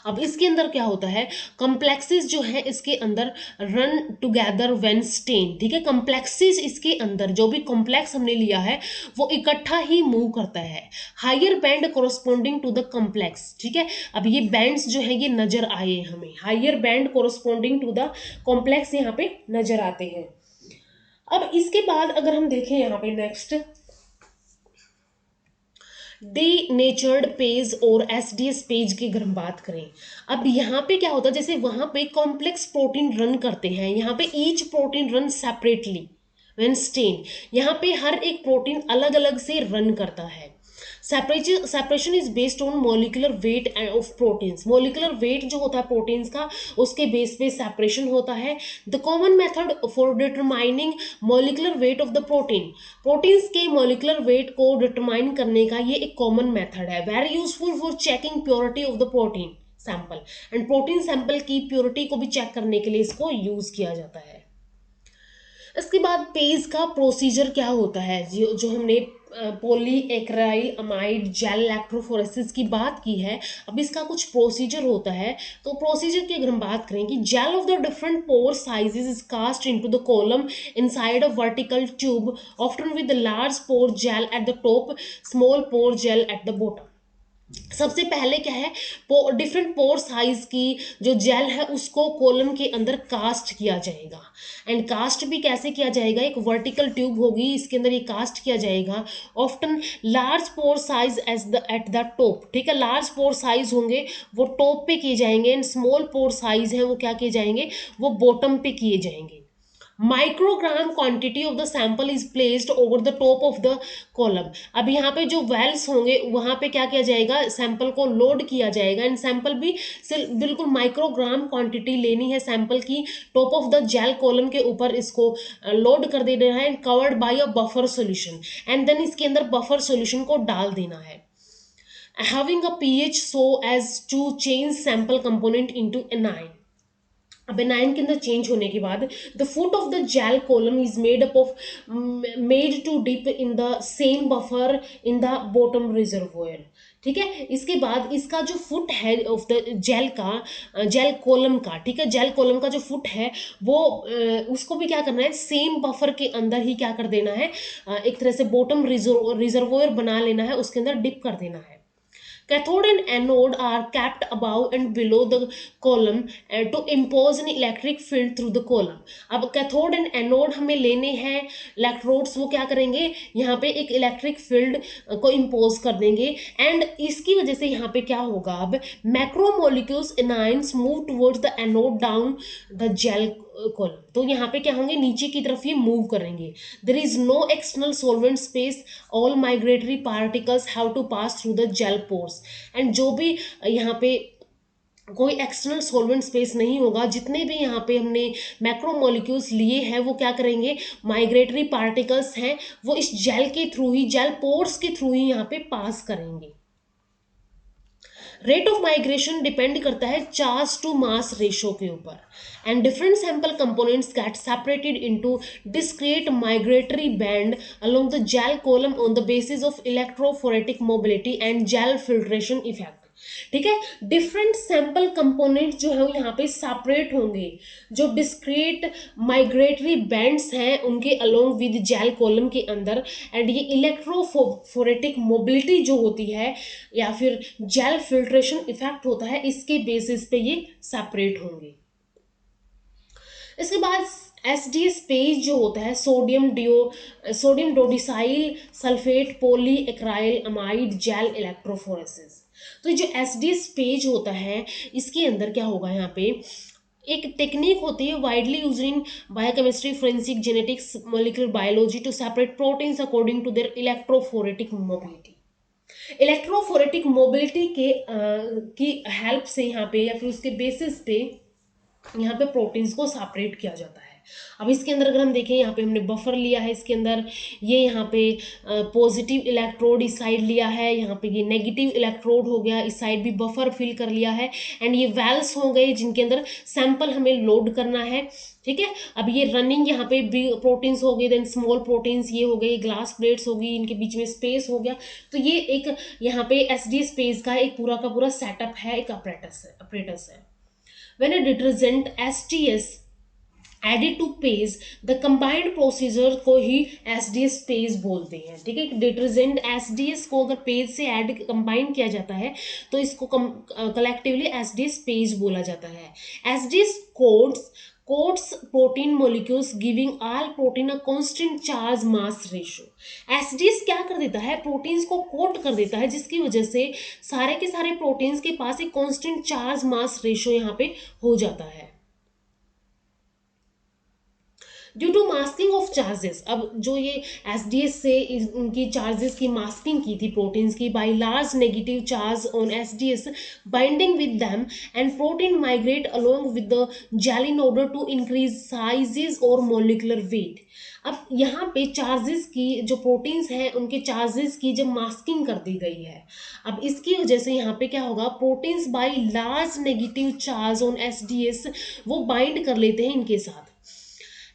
अब इसके अंदर क्या होता है, कॉम्प्लेक्सेस जो है इसके अंदर रन टुगेदर व्हेन स्टेन, ठीक है, कॉम्प्लेक्सेस इसके अंदर जो भी कॉम्प्लेक्स हमने लिया है वो इकट्ठा ही मूव करता है। Higher band corresponding to the complex, ठीक है, अब ये बैंड्स जो है ये नजर आए हमें, higher band corresponding to the complex यहाँ पे नजर आते हैं। अब इसके बाद अगर हम देखें यहाँ पे नेक्स्ट डीनेचर्ड पेज और एसडीएस पेज की अगर हम बात करें, अब यहाँ पे क्या होता है, जैसे वहां पे कॉम्प्लेक्स प्रोटीन रन करते हैं, यहाँ पे each protein run separately when stain, यहाँ पे हर एक प्रोटीन अलग अलग से रन करता है। Separation is based on molecular weight of proteins, molecular weight जो होता है प्रोटीन्स का उसके बेस पे सेपरेशन होता है। The common method for determining molecular weight of the proteins के मोलिकुलर वेट को डिटरमाइन करने का ये एक कॉमन मेथड है, very useful for checking purity of the protein sample and protein sample की प्योरिटी को भी चेक करने के लिए इसको यूज किया जाता है। इसके बाद पेज का प्रोसीजर क्या होता है, जो हमने पॉलीएक्राइल अमाइड जेल इलेक्ट्रोफोरेसिस की बात की है, अब इसका कुछ प्रोसीजर होता है। तो प्रोसीजर की अगर हम बात करें कि gel of the different pore sizes is cast into the column inside a vertical tube often with large pore gel at the top, small pore gel at the bottom. सबसे पहले क्या है, डिफरेंट पोर साइज की जो jail है उसको column के अंदर कास्ट किया जाएगा, एंड कास्ट भी कैसे किया जाएगा, एक वर्टिकल ट्यूब होगी इसके अंदर ये कास्ट किया जाएगा। Often large pore size as the at the top, ठीक है, लार्ज पोर साइज होंगे वो टॉप पे किए जाएंगे एंड स्मॉल पोर साइज है वो क्या किए जाएंगे, वो बॉटम पे किए जाएंगे। Microgram quantity of the sample is placed over the top of the column, अब यहाँ पे जो वेल्स होंगे वहां पे क्या किया जाएगा, सैंपल को लोड किया जाएगा एंड सैंपल भी बिल्कुल माइक्रोग्राम क्वांटिटी लेनी है सैंपल की, top of the gel column के ऊपर इसको लोड कर देना है and covered by a buffer solution, and then इसके अंदर बफर सॉल्यूशन को डाल देना है, having a pH so as to change sample component into anion। अब एनाइन के अंदर चेंज होने के बाद the foot of the gel column is made to dip in the same buffer in the bottom reservoir, ठीक है। इसके बाद इसका जो फुट है ऑफ द जेल कॉलम का, ठीक है, जेल कॉलम का जो फुट है वो उसको भी क्या करना है, सेम बफर के अंदर ही क्या कर देना है, एक तरह से बॉटम रिजर्वोयर बना लेना है, उसके अंदर डिप कर देना है। Cathode and anode are capped above and below the column to impose an electric field through the column. अब कैथोड एंड एनोड हमें लेने हैं इलेक्ट्रोड्स, वो क्या करेंगे यहाँ पे एक इलेक्ट्रिक फील्ड को इम्पोज कर देंगे एंड इसकी वजह से यहाँ पे क्या होगा, अब macromolecules anions move towards the anode down the gel column, तो यहाँ पे क्या होंगे नीचे की तरफ ये मूव करेंगे. There is no external solvent space, all migratory particles have to pass through the gel pores. And जो भी यहाँ पे कोई एक्सटर्नल सॉल्वेंट स्पेस नहीं होगा, जितने भी यहाँ पे हमने मैक्रोमोलिक्यूल्स लिए हैं वो क्या करेंगे, माइग्रेटरी पार्टिकल्स हैं वो इस जेल के थ्रू ही, जेल पोर्स के थ्रू ही यहाँ पे पास करेंगे. रेट ऑफ माइग्रेशन डिपेंड करता है चार्ज टू मास रेशो के ऊपर. And different sample components get separated into discrete migratory band along the gel column on the basis of electrophoretic mobility and gel filtration effect. ठीक है, different sample component जो है यहाँ पे separate होंगे, जो डिस्क्रीट माइग्रेटरी बैंड्स हैं उनके अलोंग विद जेल कॉलम के अंदर, एंड ये इलेक्ट्रोफोरेटिक मोबिलिटी जो होती है या फिर जेल फिल्ट्रेशन इफेक्ट होता है, इसके बेसिस पे ये सेपरेट होंगे. इसके बाद एसडीएस पेज जो होता है, sodium dodecyl sulphate polyacrylamide gel electrophoresis. तो जो एसडीएस पेज होता है इसके अंदर क्या होगा, यहाँ पे एक टेक्निक होती है widely used in biochemistry, forensic genetics, molecular biology to separate proteins according to their electrophoretic mobility. Electrophoretic mobility के की हेल्प से यहाँ पे या फिर उसके बेसिस पे यहाँ पे प्रोटीन्स को सेपरेट किया जाता है. अब इसके अंदर अगर हम देखें, यहाँ पे हमने बफर लिया है, इसके अंदर ये यहाँ पे पॉजिटिव इलेक्ट्रोड इस साइड लिया है, यहाँ पे ये नेगेटिव इलेक्ट्रोड हो गया, इस साइड भी बफर फिल कर लिया है, एंड ये वेल्स हो गए जिनके अंदर सैंपल हमें लोड करना है. ठीक है, अब ये रनिंग यहाँ पे बिग प्रोटीन्स हो गए, देन स्मॉल प्रोटीन्स ये हो गए, ग्लास प्लेट्स हो गई, इनके बीच में स्पेस हो गया. तो ये एक यहाँ पे एसडी स्पेस का एक पूरा का पूरा सेटअप है, एक अपरेटस है. When a detergent STS added to PAGE, the combined procedure को ही एसडीएस पेज बोलते हैं. ठीक है, डिटर्जेंट एसडीएस को अगर पेज से ऐड कंबाइन किया जाता है तो इसको कलेक्टिवली एसडीएस पेज बोला जाता है. SDS quotes protein molecules giving all protein a constant charge mass ratio. SDS क्या कर देता है, प्रोटीन्स को कोट कर देता है, जिसकी वजह से सारे के सारे प्रोटीन्स के पास एक कांस्टेंट चार्ज मास रेशो यहाँ पे हो जाता है. Due to masking of charges, अब जो ये एसडीएस से उनकी चार्जेस की मास्किंग की थी प्रोटीन्स की by large negative charge on SDS binding with them and protein migrate along with the gel in order to increase sizes और मोलिकुलर वेट. अब यहाँ पे चार्जेस की जो प्रोटीन्स हैं उनके चार्जेस की जब मास्किंग कर दी गई है, अब इसकी वजह से यहाँ पे क्या होगा, proteins bye large negative charge on SDS वो बाइंड कर लेते हैं इनके साथ,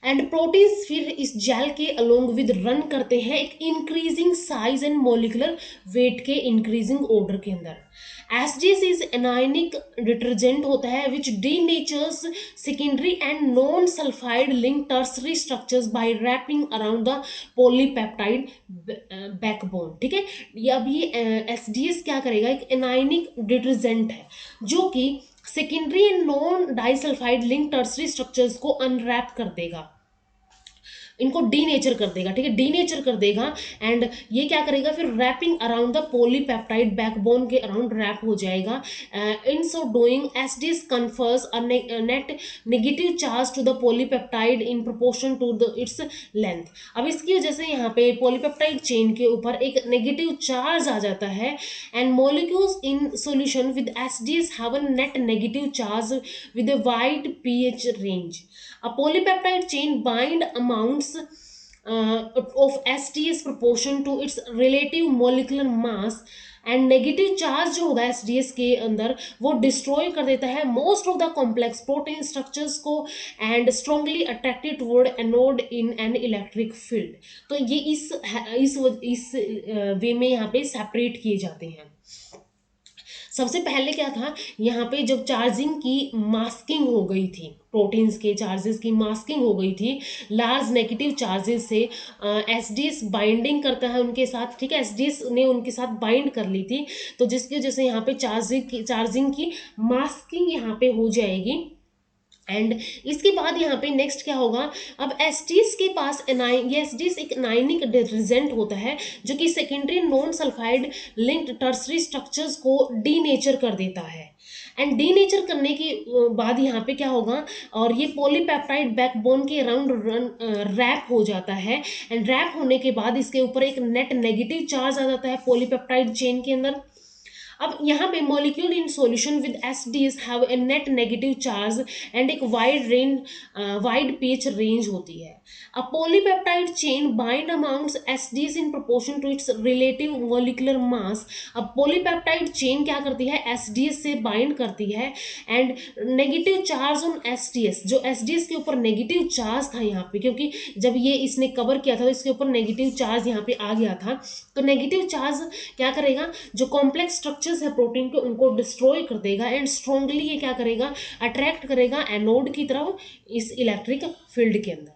एंड प्रोटीन्स फिर इस जेल के अलोंग विद रन करते हैं एक increasing size and molecular weight के इंक्रीजिंग ऑर्डर के अंदर. एसडीएस इज एनायनिक डिटर्जेंट होता है which denatures secondary and non sulphide link tertiary structures by wrapping around the polypeptide backbone. ठीक है, अब ये एसडीएस क्या करेगा, एक एनायनिक डिटर्जेंट है जो कि secondary and non disulphide link tertiary structures को अनरैप कर देगा, इनको डीनेचर कर देगा. ठीक है, डीनेचर कर देगा एंड ये क्या करेगा, फिर wrapping around the polypeptide backbone के अराउंड रैप हो जाएगा. In so doing SDS confers a net negative charge to the polypeptide in proportion to the its length. अब इसकी वजह से यहाँ पे पॉलीपेप्टाइड चेन के ऊपर एक नेगेटिव चार्ज आ जाता है and molecules in solution with SDS have a net negative charge with a wide pH range. A polypeptide chain bind amounts of SDS proportion to its relative molecular mass and negative charge जो होगा SDS के अंदर वो destroy कर देता है most of the complex protein structures को and strongly attracted toward anode in an electric field. तो ये इस वे में यहाँ पे सेपरेट किए जाते हैं. सबसे पहले क्या था, यहाँ पे जब चार्जिंग की मास्किंग हो गई थी, प्रोटीन्स के चार्जेस की मास्किंग हो गई थी लार्ज नेगेटिव चार्जेस से, एसडीएस बाइंडिंग करता है उनके साथ, ठीक है, एसडीएस ने उनके साथ बाइंड कर ली थी, तो जिसकी वजह से यहाँ पे चार्जिंग की मास्किंग यहाँ पे हो जाएगी। एंड इसके बाद यहाँ पे नेक्स्ट क्या होगा, अब एस्टीज के पास एनाइन, ये एस्टीज एक नाइनिक रिजेंट होता है जो कि secondary non sulphide linked tertiary structures को डीनेचर कर देता है। एंड डीनेचर करने के बाद यहाँ पे क्या होगा, और ये पॉलीपेप्टाइड बैकबोन के अराउंड रैप हो जाता है। एंड रैप होने के बाद इसके ऊपर एक नेट नेगेटिव चार्ज आ जाता है पॉलीपेप्टाइड चेन के अंदर। अब यहाँ पे molecule in solution with SDS have a net negative charge and एक वाइड पीच रेंज होती है। A polypeptide chain bind amounts SDS in proportion to its relative molecular mass. अब पॉलीपेप्टाइड चेन क्या करती है, एसडीएस से बाइंड करती है and negative charge on SDS, जो एसडीएस के ऊपर नेगेटिव चार्ज था यहाँ पे, क्योंकि जब ये इसने कवर किया था तो इसके ऊपर नेगेटिव चार्ज यहाँ पे आ गया था, तो नेगेटिव चार्ज क्या करेगा, जो कॉम्प्लेक्स स्ट्रक्चर्स है प्रोटीन के उनको डिस्ट्रॉय कर देगा एंड स्ट्रांगली ये क्या करेगा, अट्रैक्ट करेगा एनोड की तरफ इस इलेक्ट्रिक फील्ड के अंदर।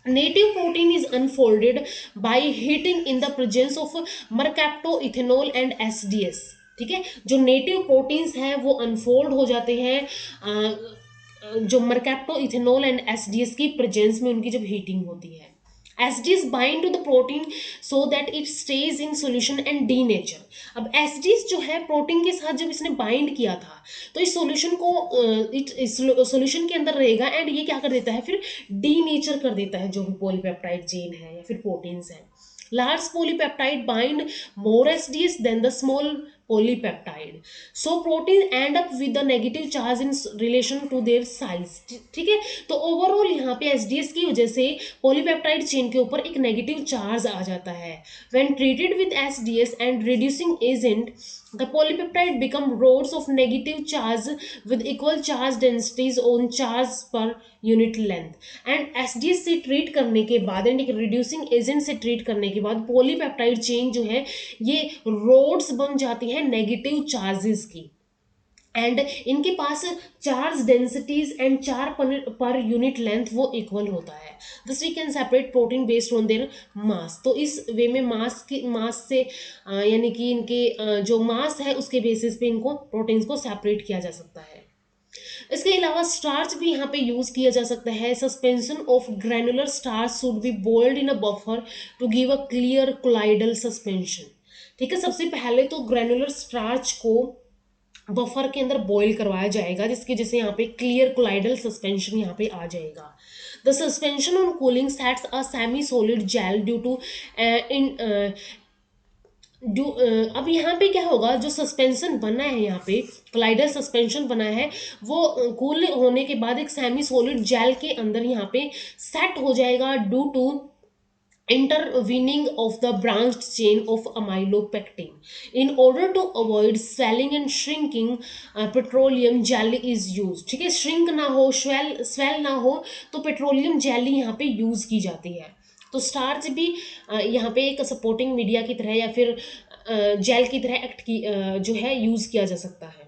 Native protein is unfolded by heating in the presence of mercaptoethanol and SDS. ठीक है, जो नेटिव प्रोटीन्स हैं वो अनफोल्ड हो जाते हैं जो मरकैप्टोइथेनॉल एंड एसडीएस की प्रेजेंस में, उनकी जब हीटिंग होती है। SDS bind to the protein so that it stays in solution and denature. अब एसडीएस जो है प्रोटीन के साथ जब इसने बाइंड किया था तो इस सॉल्यूशन को इस सॉल्यूशन के अंदर रहेगा एंड ये क्या कर देता है, फिर डीनेचर कर देता है जो भी पॉलीपेप्टाइड चेन है या फिर प्रोटीन्स हैं। Large polypeptide bind more SDS than the small polypeptide, so protein end up with the negative charge in relation to their size। ठीक है, तो ओवरऑल यहाँ पे एसडीएस की वजह से पॉलीपेप्टाइड चेन के ऊपर एक नेगेटिव चार्ज आ जाता है। when treated with SDS and reducing agent, the polypeptide become rods of negative charge with equal charge densities on charge per unit length। and SDS से ट्रीट करने के बाद एंड एक रिड्यूसिंग एजेंट से treat करने के बाद पॉलीपेप्टाइड चेन जो है ये रोड्स बन जाती है नेगेटिव चार्जेस की, एंड इनके पास charge densities and charge per unit length वो इक्वल होता है। This we can separate protein based on their mass. तो इस वे में मास से यानी कि इनके जो मास है उसके बेसिस पे इनको प्रोटीन्स को सेपरेट किया जा सकता है। इसके अलावा स्टार्च भी यहाँ पे यूज किया जा सकता है। Suspension of granular starch should be boiled in a buffer to give a clear colloidal suspension. ठीक है, सबसे पहले तो ग्रैनुलर स्टार्च को बफर के अंदर बॉईल करवाया जाएगा जिसकी वजह से यहाँ पे क्लियर कोलाइडल सस्पेंशन यहाँ पे आ जाएगा। The suspension on cooling sets a semi solid gel due to अब यहाँ पे क्या होगा, जो सस्पेंशन बना है यहाँ पे कोलाइडल सस्पेंशन बना है वो कूल होने के बाद एक सेमी सॉलिड जेल के अंदर यहाँ पे सेट हो जाएगा due to intervening of the branched chain of amylopectin. In order to avoid swelling and shrinking, petroleum jelly is used। ठीक है, श्रिंक ना हो, स्वेल ना हो, तो पेट्रोलियम जेली यहाँ पे यूज की जाती है। तो स्टार्च भी यहाँ पे एक सपोर्टिंग मीडिया की तरह या फिर जेल की तरह एक्ट की जो है यूज किया जा सकता है।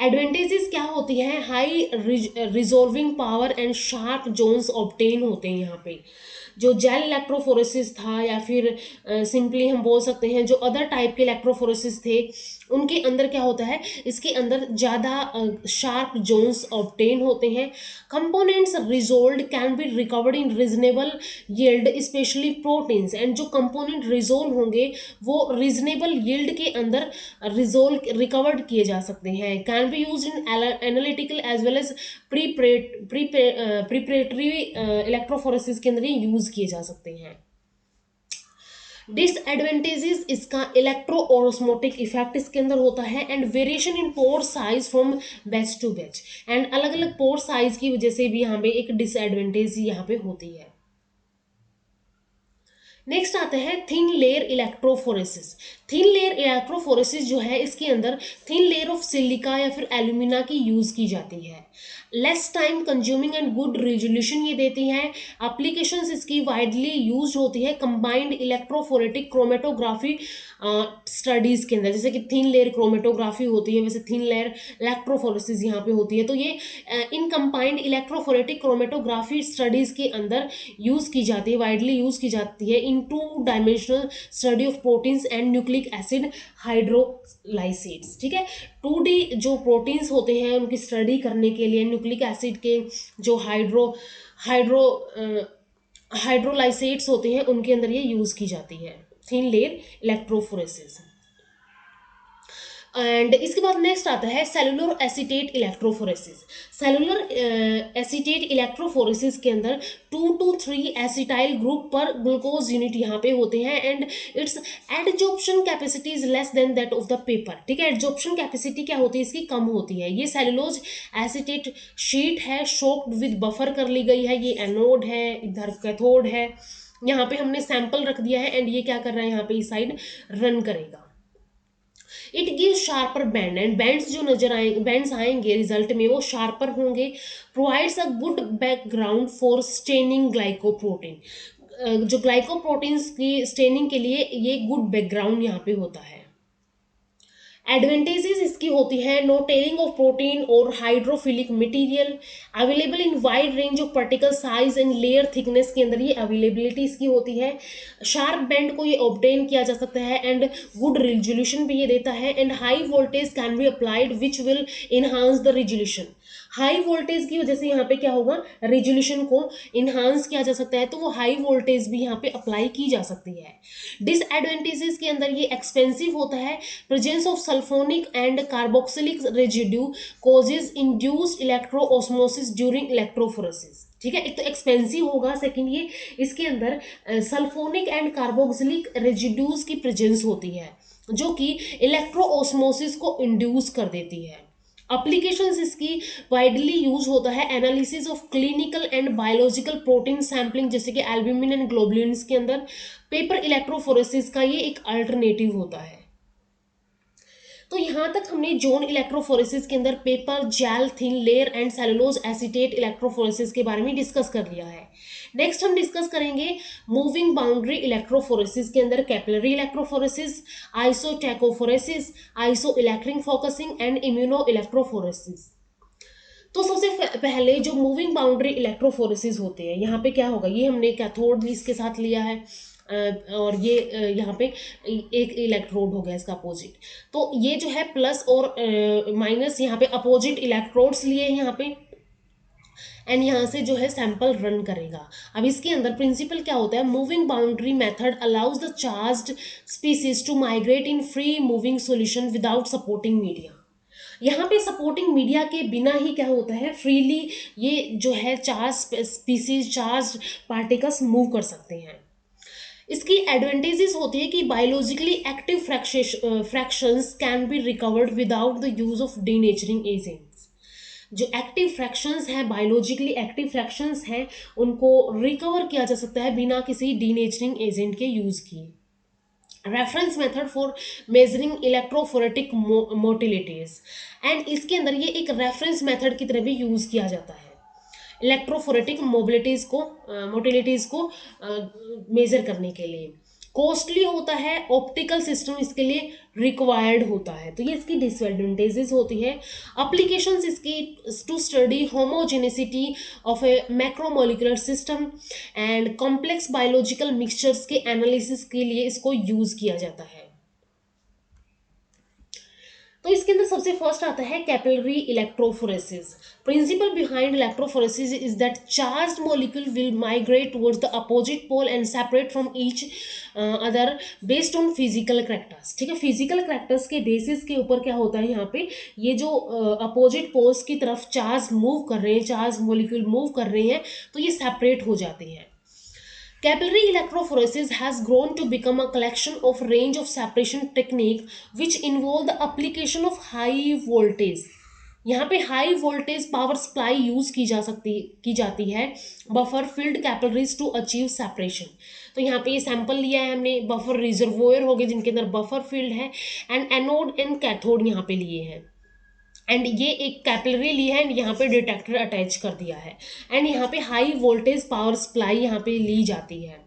एडवांटेजेस क्या होती हैं, high resolving power and sharp zones obtain होते हैं यहाँ पे। जो जेल इलेक्ट्रोफोरेसिस था या फिर सिंपली हम बोल सकते हैं जो अदर टाइप के इलेक्ट्रोफोरेसिस थे उनके अंदर क्या होता है, इसके अंदर ज़्यादा शार्प जोन्स ऑब्टेन होते हैं। Components resolve can be recovered in reasonable yield specially proteins. And जो कंपोनेंट रिजोल्व होंगे वो रीजनेबल यील्ड के अंदर रिकवर्ड किए जा सकते हैं। Can be use in analytical as well as preparatory electrophoresis के अंदर यूज किए जा सकते हैं। डिसएडवांटेजेस इसका इलेक्ट्रो ऑस्मोटिक इफेक्ट इसके अंदर होता है and variation in pore size from batch to batch. And अलग अलग पोर साइज की वजह से भी यहाँ पे एक डिसएडवांटेज यहाँ पे होती है। नेक्स्ट आते हैं thin layer electrophoresis. Thin layer electrophoresis जो है, इसके अंदर थिन लेयर ऑफ सिलिका या फिर एल्यूमिना की यूज की जाती है। Less time consuming and good resolution ये देती है। एप्लीकेशंस इसकी वाइडली यूज होती है कंबाइंड इलेक्ट्रोफोरेटिक क्रोमेटोग्राफी स्टडीज के अंदर, जैसे कि थिन लेयर क्रोमेटोग्राफी होती है, वैसे थिन लेयर इलेक्ट्रोफोरेसिस यहाँ पे होती है। तो ये in combined electrophoretic chromatography studies के अंदर यूज की जाती है, वाइडली यूज की जाती है in 2 dimensional study of proteins and nucleic acid hydrolysates. ठीक है, 2D जो प्रोटीन्स होते हैं उनकी स्टडी करने के लिए न्यूक्लिक एसिड के जो हाइड्रो हाइड्रोलाइसेट्स होते हैं उनके अंदर ये यूज की जाती है, थिन लेयर इलेक्ट्रोफोरेसिस। एंड इसके बाद नेक्स्ट आता है cellular acetate electrophoresis. Cellular acetate electrophoresis के अंदर 2 to 3 एसिटाइल ग्रुप पर ग्लूकोज यूनिट यहाँ पे होते हैं and it's adsorption capacity is less than that of the paper. ठीक है, एडजॉर्प्शन कैपेसिटी क्या होती है इसकी, कम होती है। ये सेलुलोज एसीटेट शीट है, शोक्ड विद बफर कर ली गई है। ये एनोड है, इधर कैथोड है। यहाँ पे हमने सैंपल रख दिया है एंड ये क्या कर रहा है यहाँ पे इस साइड रन करेगा। It give sharper band and bands जो नजर आएंगे, बैंड्स आएंगे रिजल्ट में वो शार्पर होंगे। Provides a good background for staining glycoprotein. जो ग्लाइकोप्रोटीन्स की स्टेनिंग के लिए ये गुड बैकग्राउंड यहाँ पे होता है। एडवांटेजेस इसकी होती है नो टेयरिंग ऑफ प्रोटीन और hydrophilic material, available in wide range of particle size and layer thickness के अंदर ये अवेलेबिलिटी इसकी होती है। शार्प बैंड को ये ऑब्टेन किया जा सकता है एंड गुड रिजोल्यूशन भी ये देता है and high voltage can be applied which will enhance the resolution. High voltage की वजह से यहाँ पे क्या होगा, रेजोल्यूशन को इन्हांस किया जा सकता है, तो वो हाई वोल्टेज भी यहाँ पे अप्लाई की जा सकती है। डिसएडवांटेजेस के अंदर ये एक्सपेंसिव होता है। Presence of sulphonic and carboxylic residue causes induced electroosmosis during electrophoresis. ठीक है, एक तो एक्सपेंसिव होगा, सेकंड ये इसके अंदर सल्फोनिक एंड कार्बोक्सिलिक रेजिड्यूज की प्रेजेंस होती है जो कि इलेक्ट्रोऑस्मोसिस को इंड्यूस कर देती है। एप्लीकेशंस इसकी वाइडली यूज होता है analysis of clinical and biological protein sampling, जैसे कि एल्ब्यूमिन एंड ग्लोबुलिन्स के अंदर। पेपर इलेक्ट्रोफोरेसिस का ये एक अल्टरनेटिव होता है। तो यहाँ तक हमने जोन इलेक्ट्रोफोरेसिस के अंदर paper, gel, thin layer and cellulose acetate electrophoresis के बारे में डिस्कस कर लिया है। नेक्स्ट हम डिस्कस करेंगे मूविंग बाउंड्री इलेक्ट्रोफोरेसिस के अंदर capillary electrophoresis, isotachophoresis, isoelectric focusing and immunoelectrophoresis. तो सबसे पहले जो मूविंग बाउंड्री इलेक्ट्रोफोरेसिस होते हैं, यहाँ पे क्या होगा, ये हमने कैथोड भी इसके साथ लिया है और ये यहाँ पे एक इलेक्ट्रोड हो गया इसका अपोजिट। तो ये जो है प्लस और माइनस यहाँ पे अपोजिट इलेक्ट्रोड्स लिए यहाँ पे एंड यहाँ से जो है सैंपल रन करेगा। अब इसके अंदर प्रिंसिपल क्या होता है, moving boundary method allows the charged species to migrate in free moving solution without supporting media. यहाँ पे सपोर्टिंग मीडिया के बिना ही क्या होता है, फ्रीली ये जो है charge species, charge particles move कर सकते हैं। इसकी एडवांटेजेस होती है कि biologically active fractions can be recovered without the use of denaturing agents. जो एक्टिव फ्रैक्शंस हैं, बायोलॉजिकली एक्टिव फ्रैक्शंस हैं, उनको रिकवर किया जा सकता है बिना किसी डीनेचरिंग एजेंट के यूज किए। Reference method for measuring electrophoretic motilities and इसके अंदर ये एक रेफरेंस मेथड की तरह भी यूज किया जाता है इलेक्ट्रोफोरेटिक मोटिलिटीज को मेजर करने के लिए। कॉस्टली होता है, ऑप्टिकल सिस्टम इसके लिए रिक्वायर्ड होता है, तो ये इसकी डिसएडवांटेजेस होती है। एप्लीकेशंस इसकी to study homogeneity of a macromolecular system and complex biological mixtures के एनालिसिस के लिए इसको यूज किया जाता है। तो इसके अंदर सबसे फर्स्ट आता है capillary electrophoresis. Principle behind electrophoresis is that charged molecule will migrate towards the opposite pole and separate from each other based on physical characters. ठीक है, फिजिकल करैक्टर्स के बेसिस के ऊपर क्या होता है, यहाँ पे ये जो अपोजिट पोल्स की तरफ चार्ज मूव कर रहे हैं, चार्ज मॉलिक्यूल मूव कर रहे हैं, तो ये सेपरेट हो जाते हैं। Capillary electrophoresis has grown to become a collection of range of separation technique which involve the application of high voltage यहाँ पे high voltage power supply use की जाती है buffer filled capillaries to achieve separation. तो यहाँ पे ये sample लिया है हमने, बफर रिजर्वोयर हो गए जिनके अंदर बफर फील्ड है, एंड एनोड एंड कैथोड यहाँ पे लिए हैं, एंड ये एक कैपिलरी ली है एंड यहाँ पे डिटेक्टर अटैच कर दिया है, एंड यहाँ पे हाई वोल्टेज पावर सप्लाई यहाँ पे ली जाती है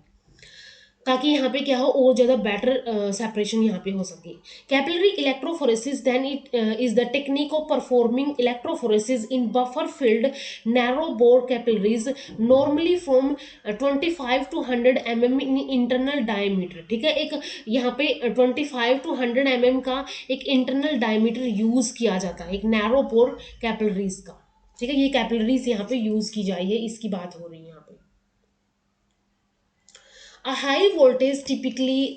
ताकि यहाँ पे क्या हो और ज़्यादा बेटर सेपरेशन यहाँ पे हो सके। Capillary electrophoresis then it is the technique of performing electrophoresis in buffer filled narrow bore capillaries normally from 25 to 100 mm in internal diameter. ठीक है, एक यहाँ पे 25 to 100 mm का एक इंटरनल डायमीटर यूज किया जाता है एक नैरो बोर कैपिलरीज का। ठीक है, ये कैपिलरीज यहाँ पे यूज की जाए, इसकी बात हो रही है यहाँ पे। High voltage typically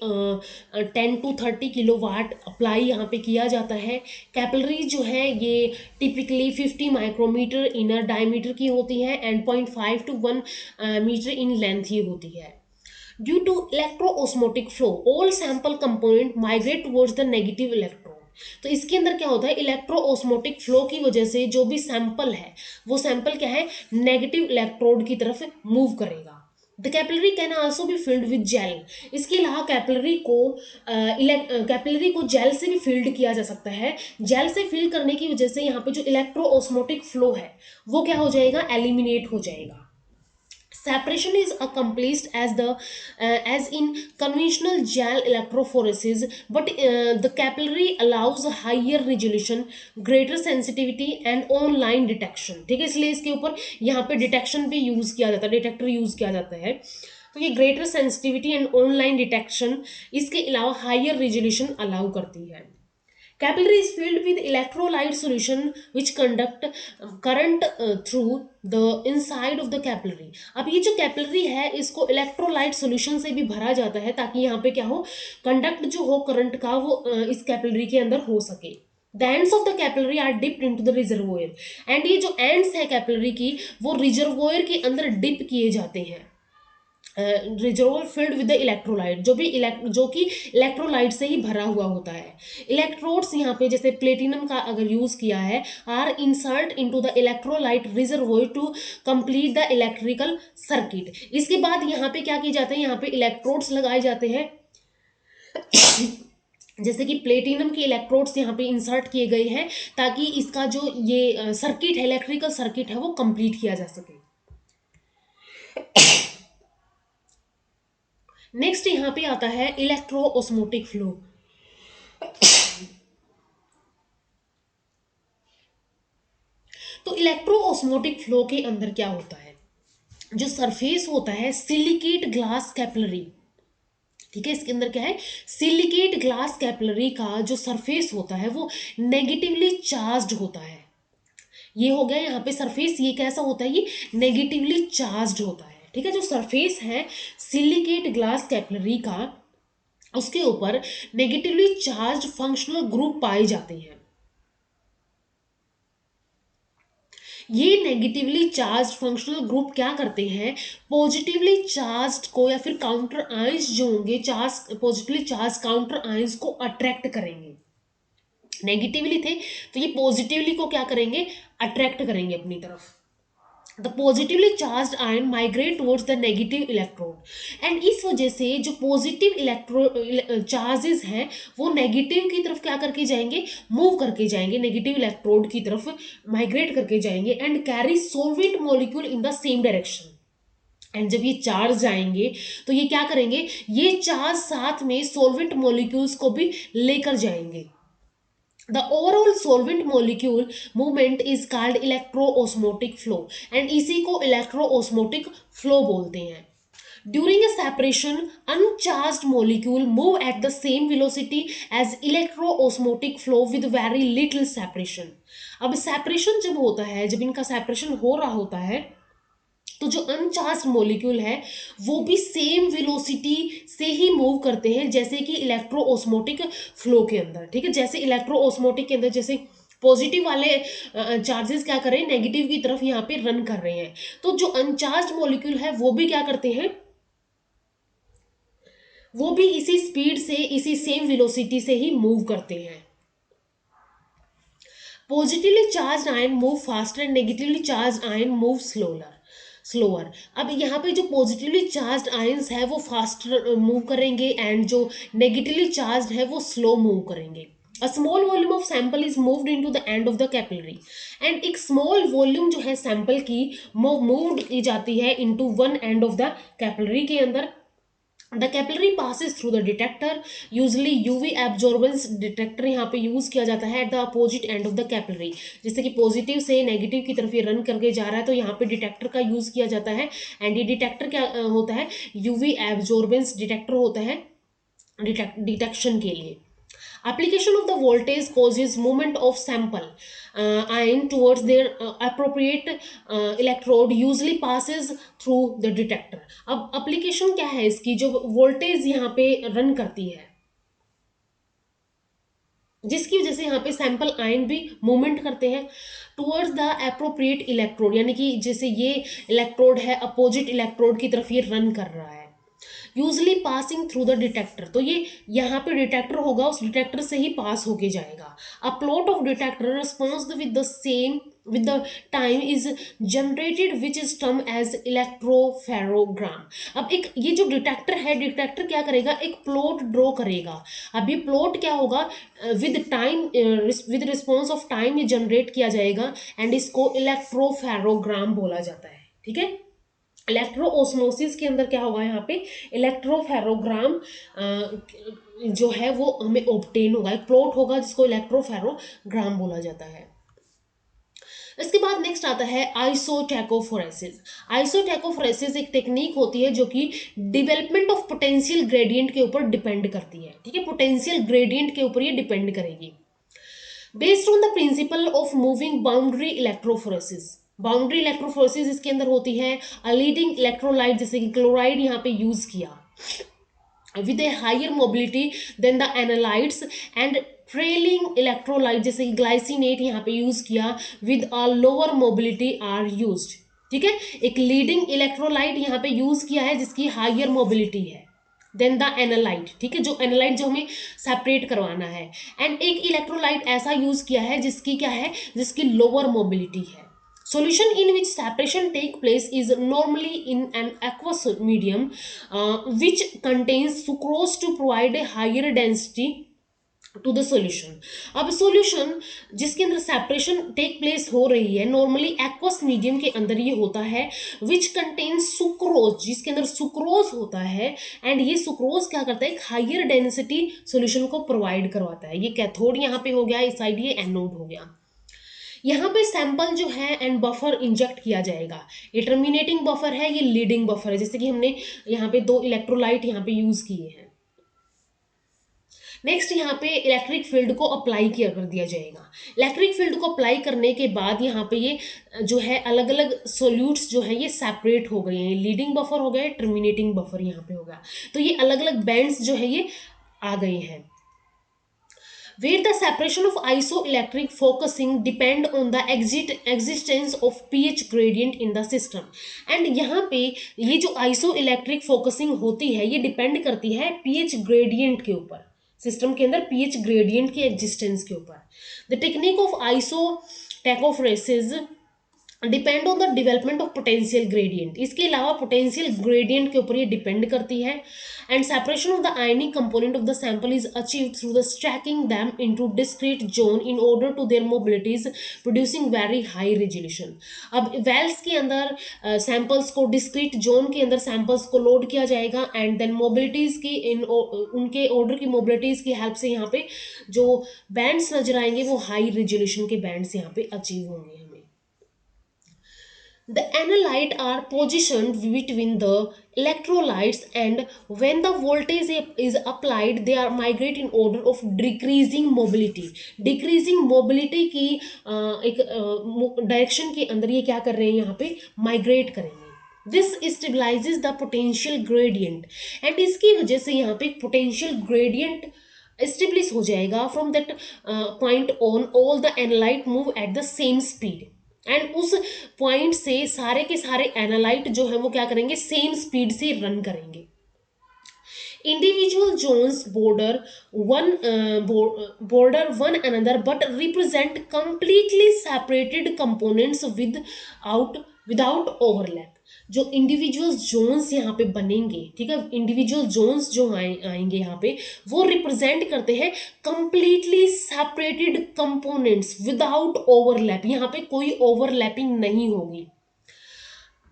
10 to 30 kilowatt apply यहाँ पे किया जाता है। कैपिलरी जो है ये टिपिकली 50 माइक्रोमीटर इनर डायमीटर की होती है and 0.5 to 1 metre in length ही होती है। Due to electroosmotic flow all sample component migrate towards the negative electron. तो इसके अंदर क्या होता है, इलेक्ट्रोओस्मोटिक फ्लो की वजह से जो भी सैंपल है वो सैंपल क्या है, नेगेटिव इलेक्ट्रोड की तरफ मूव करेगा। The capillary can also be filled with gel. इसके अलावा कैपिलरी को जेल से भी फिल्ड किया जा सकता है। जेल से फिल करने की वजह से यहाँ पे जो इलेक्ट्रोओस्मोटिक फ्लो है वो क्या हो जाएगा, एलिमिनेट हो जाएगा। Separation is accomplished as in conventional gel electrophoresis, but the capillary allows higher resolution, greater sensitivity and online detection। ठीक है, इसलिए इसके ऊपर यहाँ पे डिटेक्शन भी यूज किया जाता है, डिटेक्टर यूज किया जाता है। तो ये greater sensitivity and online detection, इसके अलावा हायर रेजोल्यूशन अलाउ करती है। Capillary is filled with electrolyte solution which conduct current through the inside of the capillary। अब ये जो कैपिलरी है इसको इलेक्ट्रोलाइट सोल्यूशन से भी भरा जाता है ताकि यहाँ पे क्या हो, कंडक्ट जो हो करंट का वो इस कैपिलरी के अंदर हो सके। The ends of the capillary are dipped into the reservoir, and ये जो एंड्स है कैपिलरी की वो रिजर्वोयर के अंदर डिप किए जाते हैं। Reservoir filled with the electrolyte, जो कि इलेक्ट्रोलाइट से ही भरा हुआ होता है। इलेक्ट्रोड्स यहाँ पे जैसे प्लेटिनम का अगर यूज किया है, are insert into the electrolyte reservoir to complete the electrical circuit. इसके बाद यहाँ पे क्या किए जाते हैं, यहाँ पे इलेक्ट्रोड्स लगाए जाते हैं जैसे कि प्लेटिनम के इलेक्ट्रोड्स यहाँ पे इंसर्ट किए गए हैं ताकि इसका जो ये सर्किट है, इलेक्ट्रिकल सर्किट है, वो कंप्लीट किया जा सके। नेक्स्ट यहाँ पे आता है इलेक्ट्रोओस्मोटिक फ्लो। तो इलेक्ट्रोओस्मोटिक फ्लो के अंदर क्या होता है, जो सरफेस होता है सिलिकेट ग्लास कैपिलरी। ठीक है, इसके अंदर क्या है, सिलिकेट ग्लास कैपिलरी का जो सरफेस होता है वो नेगेटिवली चार्ज्ड होता है। ये हो गया यहाँ पे सरफेस, ये कैसा होता है, ये नेगेटिवली चार्ज्ड होता है। ठीक है, जो सरफेस है सिलिकेट ग्लास कैपिलरी का उसके ऊपर नेगेटिवली चार्ज फंक्शनल ग्रुप पाए जाते हैं। ये नेगेटिवली चार्ज फंक्शनल ग्रुप क्या करते हैं, पॉजिटिवली चार्ज को या फिर काउंटर आयंस जो होंगे charge positively charge counter ions को अट्रैक्ट करेंगे। नेगेटिवली थे तो ये पॉजिटिवली को क्या करेंगे, अट्रैक्ट करेंगे अपनी तरफ। The positively charge ion migrate towards the negative electrode, and इस वजह से जो पॉजिटिव इलेक्ट्रो चार्जेस हैं वो नेगेटिव की तरफ क्या करके जाएंगे, मूव करके जाएंगे, नेगेटिव इलेक्ट्रोड की तरफ माइग्रेट करके जाएंगे and carry सोल्वेंट molecule in the same direction. And जब ये चार्ज आएंगे तो ये क्या करेंगे, ये चार्ज साथ में सोल्वेंट मॉलिक्यूल्स को भी लेकर जाएंगे। The overall solvent molecule movement is called electroosmotic flow, and इसी को electroosmotic flow बोलते हैं। During a separation, uncharged molecule move at the same velocity as electroosmotic flow with very little separation। अब separation जब होता है, जब इनका separation हो रहा होता है तो जो अनचार्ज मॉलिक्यूल है वो भी सेम वेलोसिटी से ही मूव करते हैं जैसे कि इलेक्ट्रोओस्मोटिक फ्लो के अंदर। ठीक है, जैसे इलेक्ट्रोओस्मोटिक के अंदर जैसे पॉजिटिव वाले चार्जेस क्या कर रहे हैं, नेगेटिव की तरफ यहाँ पे रन कर रहे हैं, तो जो अनचार्ज मॉलिक्यूल है वो भी क्या करते हैं, वो भी इसी स्पीड से, इसी सेम वेलोसिटी से ही मूव करते हैं। Positively charge ion move faster and negatively charge ion move slower. अब यहाँ पे जो पॉजिटिवली चार्ज आयंस है वो फास्टर मूव करेंगे एंड जो नेगेटिवली चार्ज है वो स्लो मूव करेंगे। A small volume of sample is moved into the end of the capillary and एक small volume जो है sample की मूव की जाती है into one end of the capillary के अंदर। The capillary passes through the detector, usually UV absorbance detector यहाँ पे यूज किया जाता है at the opposite end of the capillary। जैसे कि पॉजिटिव से नेगेटिव की तरफ ये रन करके जा रहा है तो यहाँ पे डिटेक्टर का यूज किया जाता है। एंड ये डिटेक्टर क्या होता है, यूवी एब्जॉर्बेंस डिटेक्टर होता है डिटेक्शन के लिए। Application of the voltage causes movement of sample ion towards their appropriate electrode usually passes through the detector। अब application क्या है इसकी, जो वोल्टेज यहाँ पे रन करती है जिसकी वजह से यहाँ पे सैंपल आयन भी मूवमेंट करते हैं टुवर्ड्स द अप्रोप्रिएट इलेक्ट्रोड, यानी कि जैसे ये इलेक्ट्रोड है अपोजिट इलेक्ट्रोड की तरफ ये रन कर रहा है। Usually passing through the detector, तो ये यहाँ पे डिटेक्टर होगा, उस डिटेक्टर से ही पास होके जाएगा। A plot of detector response with the same with the time is generated which is term as electropherogram. अब एक ये जो डिटेक्टर है, डिटेक्टर क्या करेगा, एक प्लॉट ड्रॉ करेगा। अब ये प्लॉट क्या होगा, with time with response of time ये जनरेट किया जाएगा एंड इसको इलेक्ट्रोफेरोग्राम बोला जाता है। ठीक है, इलेक्ट्रो ओस्मोसिस के अंदर क्या होगा, यहाँ पे इलेक्ट्रोफेरोग्राम जो है वो हमें ऑब्टेन होगा, एक प्लॉट होगा जिसको इलेक्ट्रोफेरोग्राम बोला जाता है। इसके बाद नेक्स्ट आता है आइसोटैकोफोरेसिस। आइसोटैकोफोरेसिस एक टेक्निक होती है जो कि डेवलपमेंट ऑफ पोटेंशियल ग्रेडियंट के ऊपर डिपेंड करती है। ठीक है, पोटेंशियल ग्रेडियंट के ऊपर ये डिपेंड करेगी। Based on the principle of moving boundary electrophoresis. Boundary electrophoresis इसके अंदर होती है लीडिंग इलेक्ट्रोलाइट, जैसे कि क्लोराइड यहाँ पे यूज किया with a higher mobility than the analytes and trailing electrolyte जैसे कि ग्लाइसिनेट यहाँ पे यूज किया with a lower mobility are used। ठीक है, एक लीडिंग इलेक्ट्रोलाइट यहाँ पे यूज किया है जिसकी हायर मोबिलिटी है देन द एनालाइट। ठीक है, जो एनालाइट जो हमें सेपरेट करवाना है, एंड एक इलेक्ट्रोलाइट ऐसा यूज किया है जिसकी क्या है, जिसकी लोअर मोबिलिटी है। Solution in which separation take place is normally in an aqueous medium which contains sucrose to provide a higher density to the solution। अब solution जिसके अंदर separation take place हो रही है नॉर्मली aqueous medium के अंदर ये होता है which contains sucrose, जिसके अंदर sucrose होता है एंड ये sucrose क्या करता है, एक higher density solution को provide करवाता है। ये कैथोड यहाँ पे हो गया, इस साइड ये एनोड हो गया। यहाँ पे सैंपल जो है एंड बफर इंजेक्ट किया जाएगा। ये टर्मिनेटिंग बफर है, ये लीडिंग बफर है, जैसे कि हमने यहाँ पे दो इलेक्ट्रोलाइट यहाँ पे यूज किए हैं। नेक्स्ट यहाँ पे इलेक्ट्रिक फील्ड को अप्लाई किया कर दिया जाएगा। इलेक्ट्रिक फील्ड को अप्लाई करने के बाद यहाँ पे ये जो है अलग अलग सोल्यूट्स जो है ये सेपरेट हो गए हैं। लीडिंग बफर हो गया, टर्मिनेटिंग बफर यहाँ पे होगा, तो ये अलग अलग बैंड्स जो है ये आ गए हैं। Where the separation of isoelectric focusing depend on the existence of pH gradient in the system। and यहाँ पे ये जो isoelectric focusing होती है ये डिपेंड करती है pH gradient के ऊपर, सिस्टम के अंदर pH gradient के एग्जिस्टेंस के ऊपर। The technique of isotachophoresis depend on the development of potential gradient, इसके अलावा पोटेंशियल ग्रेडियंट के ऊपर ये डिपेंड करती है। And separation of the ionic component of the sample is achieved through the stacking them into discrete zone in order to their mobilities producing very high resolution. अब wells के अंदर samples को discrete zone के अंदर samples को load किया जाएगा and then mobilities की उनके ऑर्डर की मोबिलिटीज की हेल्प से यहाँ पे जो बैंड्स नजर आएंगे वो हाई रेजोल्यूशन के बैंड्स यहाँ पे अचीव होंगे। The analyte are positioned between the electrolytes and when the voltage is applied they are migrate in order of decreasing mobility। decreasing mobility की एक डायरेक्शन के अंदर ये क्या कर रहे हैं, यहाँ पे माइग्रेट करेंगे। This stabilizes the potential gradient and इसकी वजह से यहाँ पे potential gradient establish हो जाएगा। from that point on all the analyte move at the same speed and उस पॉइंट से सारे के सारे एनालाइट जो है वो क्या करेंगे, सेम स्पीड से रन करेंगे। Individual zones border one another but represent completely separated components without overlap. जो इंडिविजुअल जोन्स यहाँ पे बनेंगे, ठीक है, इंडिविजुअल जोन्स जो आएंगे यहाँ पे, वो रिप्रेजेंट करते हैं completely separated components without overlap. यहाँ पे कोई ओवरलैपिंग नहीं होगी।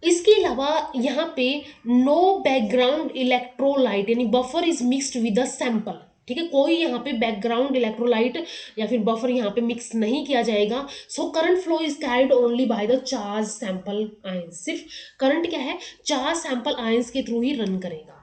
इसके अलावा यहाँ पे नो बैकग्राउंड इलेक्ट्रोलाइट यानी buffer is mixed with the sample, ठीक है, कोई यहाँ पे बैकग्राउंड इलेक्ट्रोलाइट या फिर बफर यहाँ पे मिक्स नहीं किया जाएगा। So current flow is carried only by the charge sample ions, सिर्फ करंट क्या है, चार्ज सैंपल आयंस के थ्रू ही रन करेगा।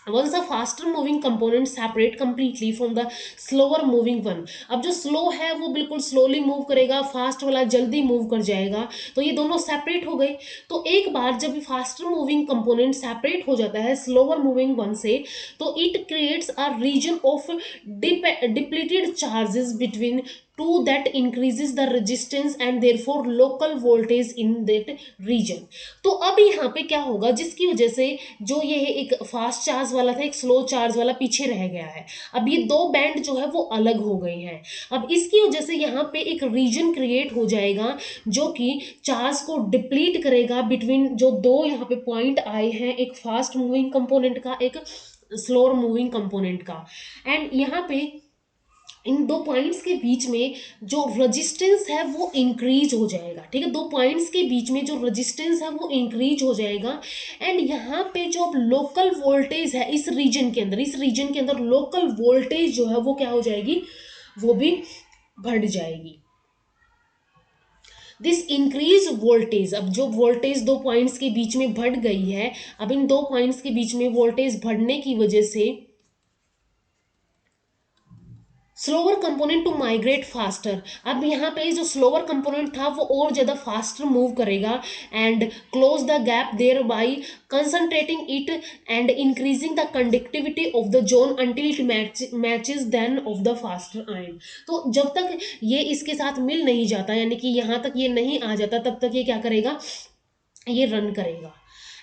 Once the faster moving component separate completely from the slower moving one, अब जो स्लो है वो बिल्कुल स्लोली मूव करेगा, फास्ट वाला जल्दी मूव कर जाएगा, तो ये दोनों सेपरेट हो गए। तो एक बार जब फास्टर मूविंग कंपोनेंट सेपरेट हो जाता है स्लोअर मूविंग वन से, तो it creates a region of depleted charges between two that increases the resistance and therefore local voltage in that region। तो अब यहाँ पे क्या होगा, जिसकी वजह से जो ये एक फास्ट चार्ज वाला था, एक स्लो चार्ज वाला पीछे रह गया है। अब ये दो बैंड जो है वो अलग हो गए हैं। अब इसकी वजह से यहाँ पे एक रीजन क्रिएट हो जाएगा जो कि चार्ज को डिप्लीट करेगा बिटवीन जो दो यहाँ पे पॉइंट आए हैं, एक फास्ट मूविंग कंपोनेंट का, एक स्लोअर मूविंग कंपोनेंट का। एंड यहाँ पे इन दो पॉइंट्स के बीच में जो रेजिस्टेंस है वो इंक्रीज हो जाएगा, ठीक है, दो पॉइंट्स के बीच में जो रेजिस्टेंस है वो इंक्रीज हो जाएगा। एंड यहाँ पे जो अब लोकल वोल्टेज है इस रीजन के अंदर लोकल वोल्टेज जो है वो क्या हो जाएगी, वो भी बढ़ जाएगी। दिस इंक्रीज वोल्टेज, अब जो वोल्टेज दो पॉइंट्स के बीच में बढ़ गई है, अब इन दो पॉइंट्स के बीच में वोल्टेज बढ़ने की वजह से slower component to migrate faster, अब यहाँ पे जो स्लोअर कंपोनेंट था वो और ज़्यादा फास्टर मूव करेगा and close the gap there by concentrating it and increasing the conductivity of the zone until it matches then of the faster ion. तो जब तक ये इसके साथ मिल नहीं जाता, यानी कि यहाँ तक ये नहीं आ जाता, तब तक ये क्या करेगा, ये रन करेगा।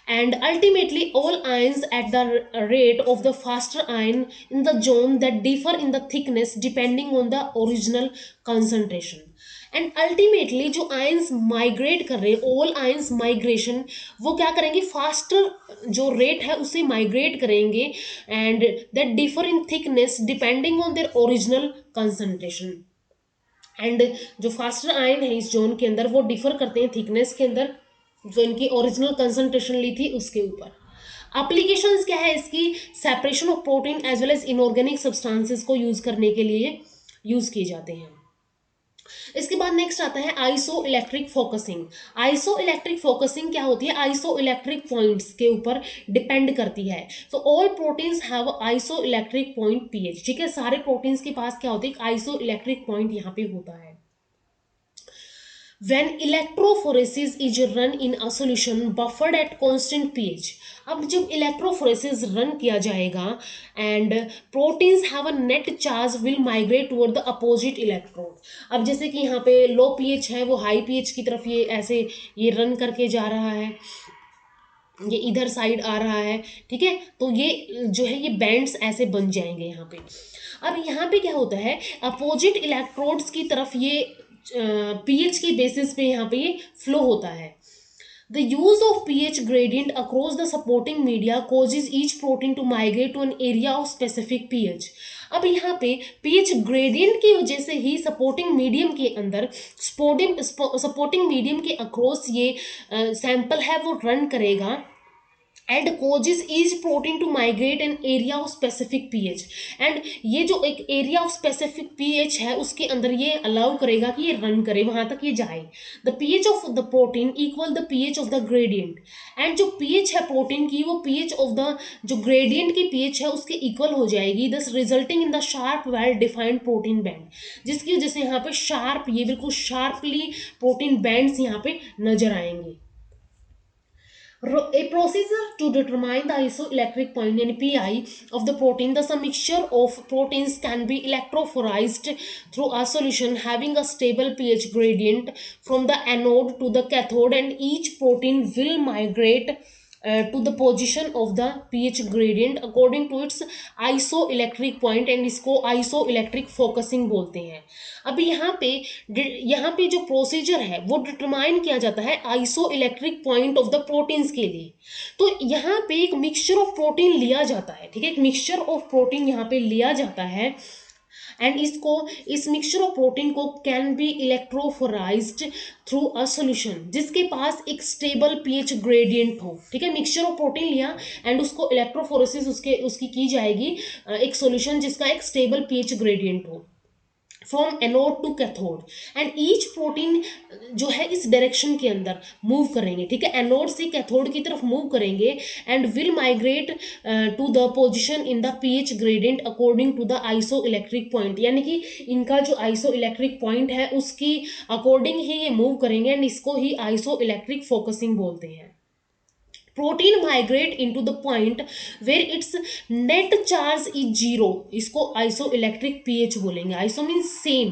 And ultimately all ions at the rate of the faster ion in the zone that differ in the thickness depending on the original concentration। And ultimately जो आयंस माइग्रेट कर रहे हैं, ऑल आयंस माइग्रेशन, वो क्या करेंगे, faster जो rate है उससे माइग्रेट करेंगे and that differ in thickness depending on their original concentration. And जो फास्टर आयन है इस जोन के अंदर वो डिफर करते हैं थिकनेस के अंदर, जो इनकी ओरिजिनल कंसंट्रेशन ली थी उसके ऊपर। एप्लीकेशंस क्या है इसकी, separation of protein as well as inorganic substances को यूज करने के लिए यूज किए जाते हैं। इसके बाद नेक्स्ट आता है iso electric focusing. Iso electric focusing क्या होती है, आइसो इलेक्ट्रिक पॉइंट्स के ऊपर डिपेंड करती है। तो all proteins have iso electric point pH, ठीक है, सारे प्रोटीन्स के पास क्या होती है, आइसो इलेक्ट्रिक पॉइंट यहाँ पे होता है। When electrophoresis is run in a solution buffered at constant pH, अब जब इलेक्ट्रोफोरेसिस रन किया जाएगा and proteins have a net charge will migrate toward the opposite electrode. अब जैसे कि यहाँ पे लो पीएच है, वो हाई पीएच की तरफ ये ऐसे ये रन करके जा रहा है, ये इधर साइड आ रहा है, ठीक है, तो ये जो है ये बैंड्स ऐसे बन जाएंगे यहाँ पे। अब यहाँ पे क्या होता है, अपोजिट इलेक्ट्रोड्स की तरफ ये पीएच के बेसिस पे यहाँ पे ये फ्लो होता है। The use of pH gradient across the supporting media causes each protein to migrate to an area of specific pH। अब यहाँ पे pH gradient की वजह से ही सपोर्टिंग मीडियम के अंदर सपोर्टिंग मीडियम के अक्रॉस ये सैंपल है वो रन करेगा and causes each protein to migrate an area of specific pH। And ये जो एक एरिया ऑफ स्पेसिफिक pH है उसके अंदर ये अलाउ करेगा कि ये रन करे, वहां तक ये जाए। The pH of the protein equal the pH of the gradient, and जो pH है प्रोटीन की वो pH ऑफ द जो ग्रेडियंट की pH है उसके इक्वल हो जाएगी, दस resulting in the sharp well defined protein band, जिसकी वजह से यहाँ पे शार्प, ये बिल्कुल शार्पली प्रोटीन बैंड्स यहाँ पे नजर आएंगे। A procedure to determine the isoelectric point in pi of the protein, thus a mixture of proteins can be electrophorized through a solution having a stable pH gradient from the anode to the cathode, and each protein will migrate to the position of the pH gradient according to its isoelectric point, and इसको isoelectric focusing बोलते हैं। अब यहाँ पे जो procedure है वो determine किया जाता है isoelectric point of the proteins के लिए। तो यहाँ पे एक मिक्सचर ऑफ प्रोटीन लिया जाता है, ठीक है, एक मिक्सचर ऑफ प्रोटीन यहाँ पे लिया जाता है, एंड इस मिक्सचर ऑफ प्रोटीन को can be electrophoresed through a solution जिसके पास एक स्टेबल पीएच ग्रेडियंट हो, ठीक है। मिक्सचर ऑफ प्रोटीन लिया एंड उसको इलेक्ट्रोफोरेसिस उसकी की जाएगी एक सॉल्यूशन जिसका एक स्टेबल पीएच ग्रेडियंट हो, from anode to cathode, and each protein जो है इस डायरेक्शन के अंदर मूव करेंगे, ठीक है, एनोड से कैथोड की तरफ मूव करेंगे and will migrate to the position in the pH gradient according to the isoelectric point, यानी कि इनका जो आइसो इलेक्ट्रिक पॉइंट है उसकी अकॉर्डिंग ही ये मूव करेंगे, एंड इसको ही आइसो इलेक्ट्रिक फोकसिंग बोलते हैं। Protein migrate into the point where its net charge is zero, इसको आइसो इलेक्ट्रिक पीएच बोलेंगे। Iso means same.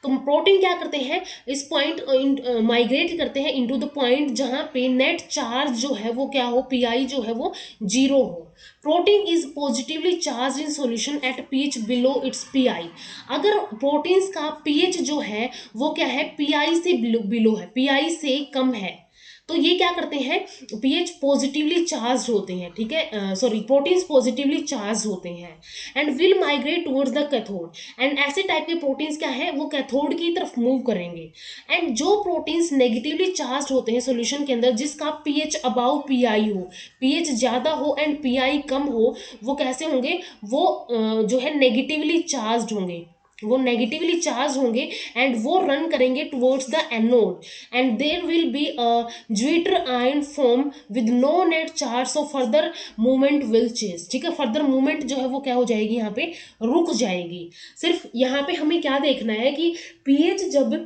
तो प्रोटीन क्या करते हैं, इस पॉइंट माइग्रेट करते हैं इनटू द पॉइंट जहां पे नेट चार्ज जो है वो क्या हो, पीआई जो है वो जीरो हो। Protein is positively charge in solution at pH below it's pi. अगर प्रोटीन्स का पीएच जो है वो क्या है, पीआई से बिलो है, पीआई से कम है, तो ये क्या करते हैं, पीएच पॉजिटिवली चार्ज होते हैं, ठीक है, सॉरी, प्रोटीन्स पॉजिटिवली चार्ज होते हैं and will migrate towards the cathode, and ऐसे टाइप के प्रोटीन्स क्या है वो कैथोड की तरफ मूव करेंगे। एंड जो प्रोटीन्स नेगेटिवली चार्ज होते हैं सॉल्यूशन के अंदर जिसका पीएच अबाउ पीआई हो, पीएच ज्यादा हो एंड पीआई कम हो, वो कैसे होंगे, वो जो है नेगेटिवली चार्ज होंगे, वो नेगेटिवली चार्ज होंगे एंड वो रन करेंगे towards the anode, and there will be a zwitterion form with no net charge, so further movement will change, ठीक है, फर्दर मूवमेंट जो है वो क्या हो जाएगी, यहाँ पे रुक जाएगी। सिर्फ यहाँ पे हमें क्या देखना है कि पीएच जब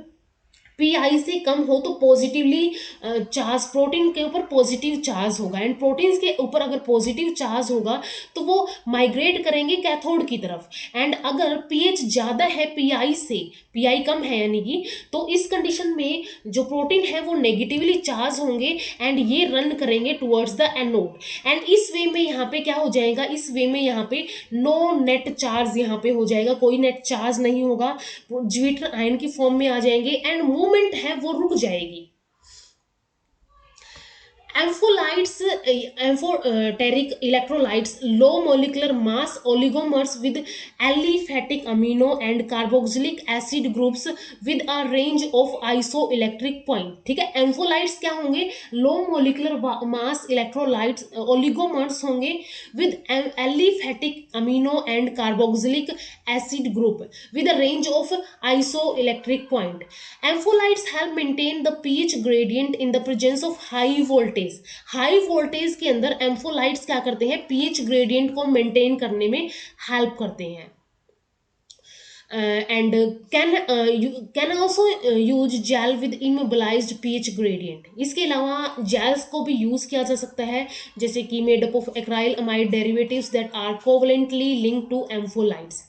पीआई से कम हो तो पॉजिटिवली चार्ज, प्रोटीन के ऊपर पॉजिटिव चार्ज होगा, एंड प्रोटीन्स के ऊपर अगर पॉजिटिव चार्ज होगा तो वो माइग्रेट करेंगे कैथोड की तरफ, एंड अगर पीएच ज़्यादा है पीआई से, पीआई कम है यानी कि, तो इस कंडीशन में जो प्रोटीन है वो नेगेटिवली चार्ज होंगे एंड ये रन करेंगे टुवर्ड्स द एनोड, एंड इस वे में यहाँ पे क्या हो जाएगा, इस वे में यहाँ पे नो नेट चार्ज यहाँ पे हो जाएगा, कोई नेट चार्ज नहीं होगा, ज्विटर आयन की फॉर्म में आ जाएंगे एंड मूवमेंट है वो रुक जाएगी। Ampholytes, amphoteric electrolytes, low molecular mass oligomers with aliphatic amino and carboxylic acid groups with a range of isoelectric point, ठीक है। एम्फोलाइट्स क्या होंगे, low molecular mass electrolytes oligomers होंगे with aliphatic amino and carboxylic acid group with a range of isoelectric point. Ampholites help maintain the pH gradient in the presence of high voltage. High voltage के अंदर एम्फोलाइट्स क्या करते हैं, pH gradient को maintain करने में help करते हैं। And can also use gel with immobilized pH gradient. इसके अलावा gels को भी यूज किया जा सकता है, जैसे कि made up of acrylamide derivatives that are covalently link to ampholytes,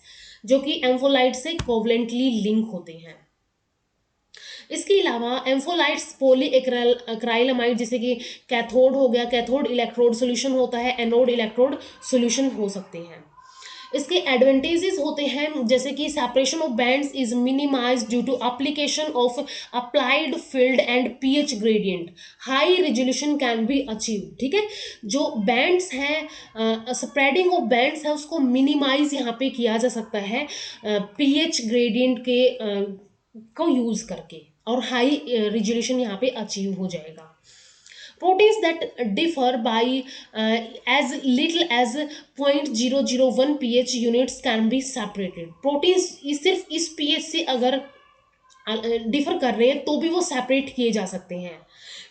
जो कि एम्फोलाइट से कोवलेंटली लिंक होते हैं। इसके अलावा एम्फोलाइट्स पॉली एक्राइलमाइड, जैसे कि कैथोड हो गया, कैथोड इलेक्ट्रोड सोल्यूशन होता है, एनोड इलेक्ट्रोड सोल्यूशन हो सकते हैं। इसके एडवांटेजेस होते हैं जैसे कि separation of bands is minimize due to application of applied field and pH gradient, high resolution can be achieve, ठीक है। जो बैंड्स हैं, स्प्रेडिंग ऑफ बैंड्स है उसको मिनिमाइज यहाँ पे किया जा सकता है पीएच ग्रेडियंट के को यूज करके, और हाई रेजोल्यूशन यहाँ पे अचीव हो जाएगा। proteins that differ by as little as 0.001 pH units can be separated. proteins सिर्फ इस pH से अगर डिफर कर रहे हैं तो भी वो सेपरेट किए जा सकते हैं।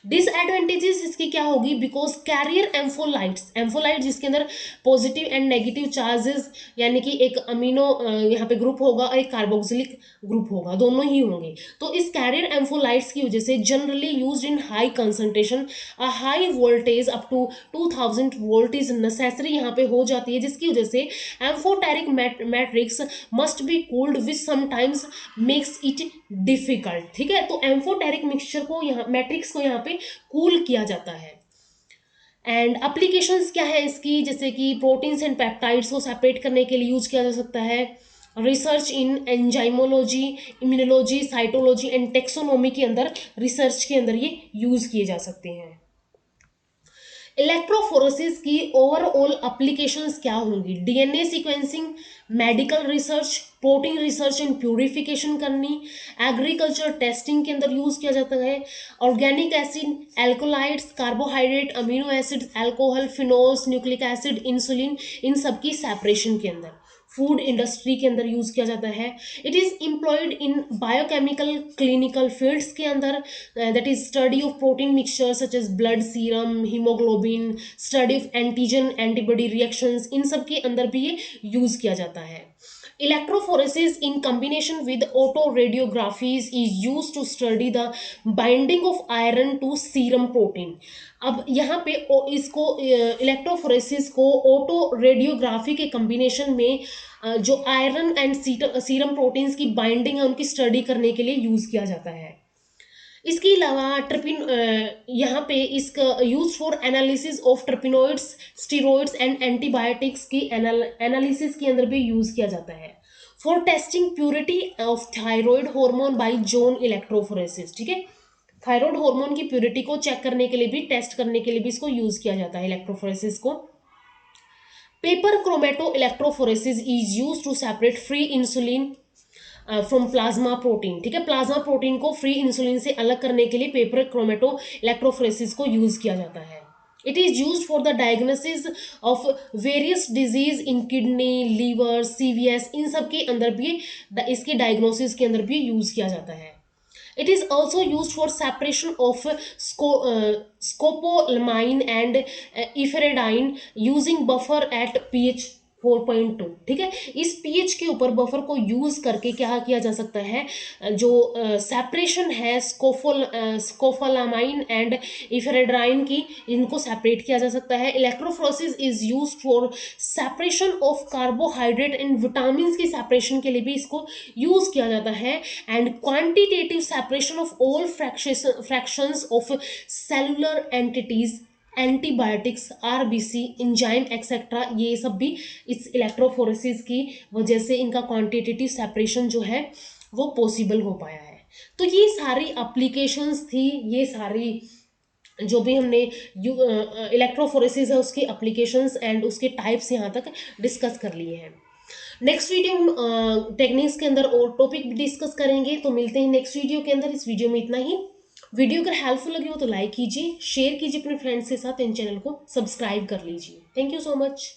डिसएडवांटेजेस इसकी क्या होगी, बिकॉज कैरियर एम्फोलाइट्स, एम्फोलाइट जिसके अंदर पॉजिटिव एंड नेगेटिव चार्जेस, यानी कि एक अमीनो यहाँ पे ग्रुप होगा और एक कार्बोक्सिलिक ग्रुप होगा, दोनों ही होंगे। तो इस कैरियर एम्फोलाइट्स की वजह से generally used in high concentration, a high voltage up to 2000 volt is necessary यहाँ पे हो जाती है, जिसकी वजह से amphoteric matrix must be cooled which sometimes makes it difficult, ठीक है। तो एम्फोटेरिक मिक्सचर को यहाँ मैट्रिक्स को यहाँ पे कूल किया जाता है। एंड एप्लीकेशंस क्या है इसकी, जैसे कि प्रोटीन्स एंड पेप्टाइड्स को सेपरेट करने के लिए यूज किया जा सकता है, research in enzymology, immunology, cytology and taxonomy के अंदर, रिसर्च के अंदर ये यूज किए जा सकते हैं। इलेक्ट्रोफोरेसिस की ओवरऑल एप्लीकेशंस क्या होंगी, DNA sequencing, medical research, protein research and purification करनी, एग्रीकल्चर टेस्टिंग के अंदर यूज किया जाता है, organic acid, alkaloids, carbohydrate, amino acids, alcohol, phenols, nucleic acid, insulin, इन सब की सेपरेशन के अंदर, फूड इंडस्ट्री के अंदर यूज किया जाता है। It is employed in biochemical clinical fields के अंदर, that is study of protein mixture such as blood serum, haemoglobin, study of antigen antibody reactions, इन सब के अंदर भी ये यूज किया जाता है। Electrophoresis in combination with autoradiographies is used to study the binding of iron to serum protein। अब यहाँ पे इसको इलेक्ट्रोफोरेसिस को ऑटो रेडियोग्राफी के कम्बिनेशन में जो आयरन एंड सीरम प्रोटीन्स की बाइंडिंग है उनकी स्टडी करने के लिए यूज किया जाता है। इसके अलावा यहाँ पे इसका use for analysis of terpenoids, steroids and antibiotics की एनालिसिस के अंदर भी यूज किया जाता है। For testing purity of thyroid hormone by zone electrophoresis, ठीक है, थायराइड हार्मोन की प्यूरिटी को चेक करने के लिए भी, टेस्ट करने के लिए भी इसको यूज किया जाता है इलेक्ट्रोफोरेसिस को। Paper chromatoelectrophoresis is use to separate free insulin from plasma protein, ठीक है, प्लाज्मा प्रोटीन को फ्री इंसुलिन से अलग करने के लिए पेपर क्रोमेटो इलेक्ट्रोफोरेसिस को यूज किया जाता है। It is use for the diagnosis of various disease in kidney, liver, CVS, इन सब के अंदर भी, इसके डायग्नोसिस के अंदर भी यूज किया जाता है। It is also used for separation of scopolamine and ephedrine using buffer at pH 4.2, ठीक है, इस pH के ऊपर बफर को यूज करके क्या किया जा सकता है, जो सेपरेशन है स्कोपोलामाइन एंड इफेड्राइन की, इनको सेपरेट किया जा सकता है। Electrophoresis is use for separation of carbohydrate and vitamin की सेपरेशन के लिए भी इसको यूज किया जाता है। And quantitative separation of all fractions of cellular entities, antibiotics, RBC, enzyme etcetera, ये सब भी इस इलेक्ट्रोफोरेसिस की वजह से इनका क्वांटिटेटिव सेपरेशन जो है वो पॉसिबल हो पाया है। तो ये सारी एप्लीकेशंस थी, ये सारी जो भी हमने इलेक्ट्रोफोरेसिस है उसकी एप्लीकेशंस एंड उसके टाइप्स यहाँ तक डिस्कस कर लिए हैं। नेक्स्ट वीडियो हम टेक्निक्स के अंदर और टॉपिक भी डिस्कस करेंगे, तो मिलते हैं नेक्स्ट वीडियो के अंदर। इस वीडियो में इतना ही। वीडियो अगर हेल्पफुल लगी हो तो लाइक कीजिए, शेयर कीजिए अपने फ्रेंड्स के साथ, इन चैनल को सब्सक्राइब कर लीजिए। Thank you so much.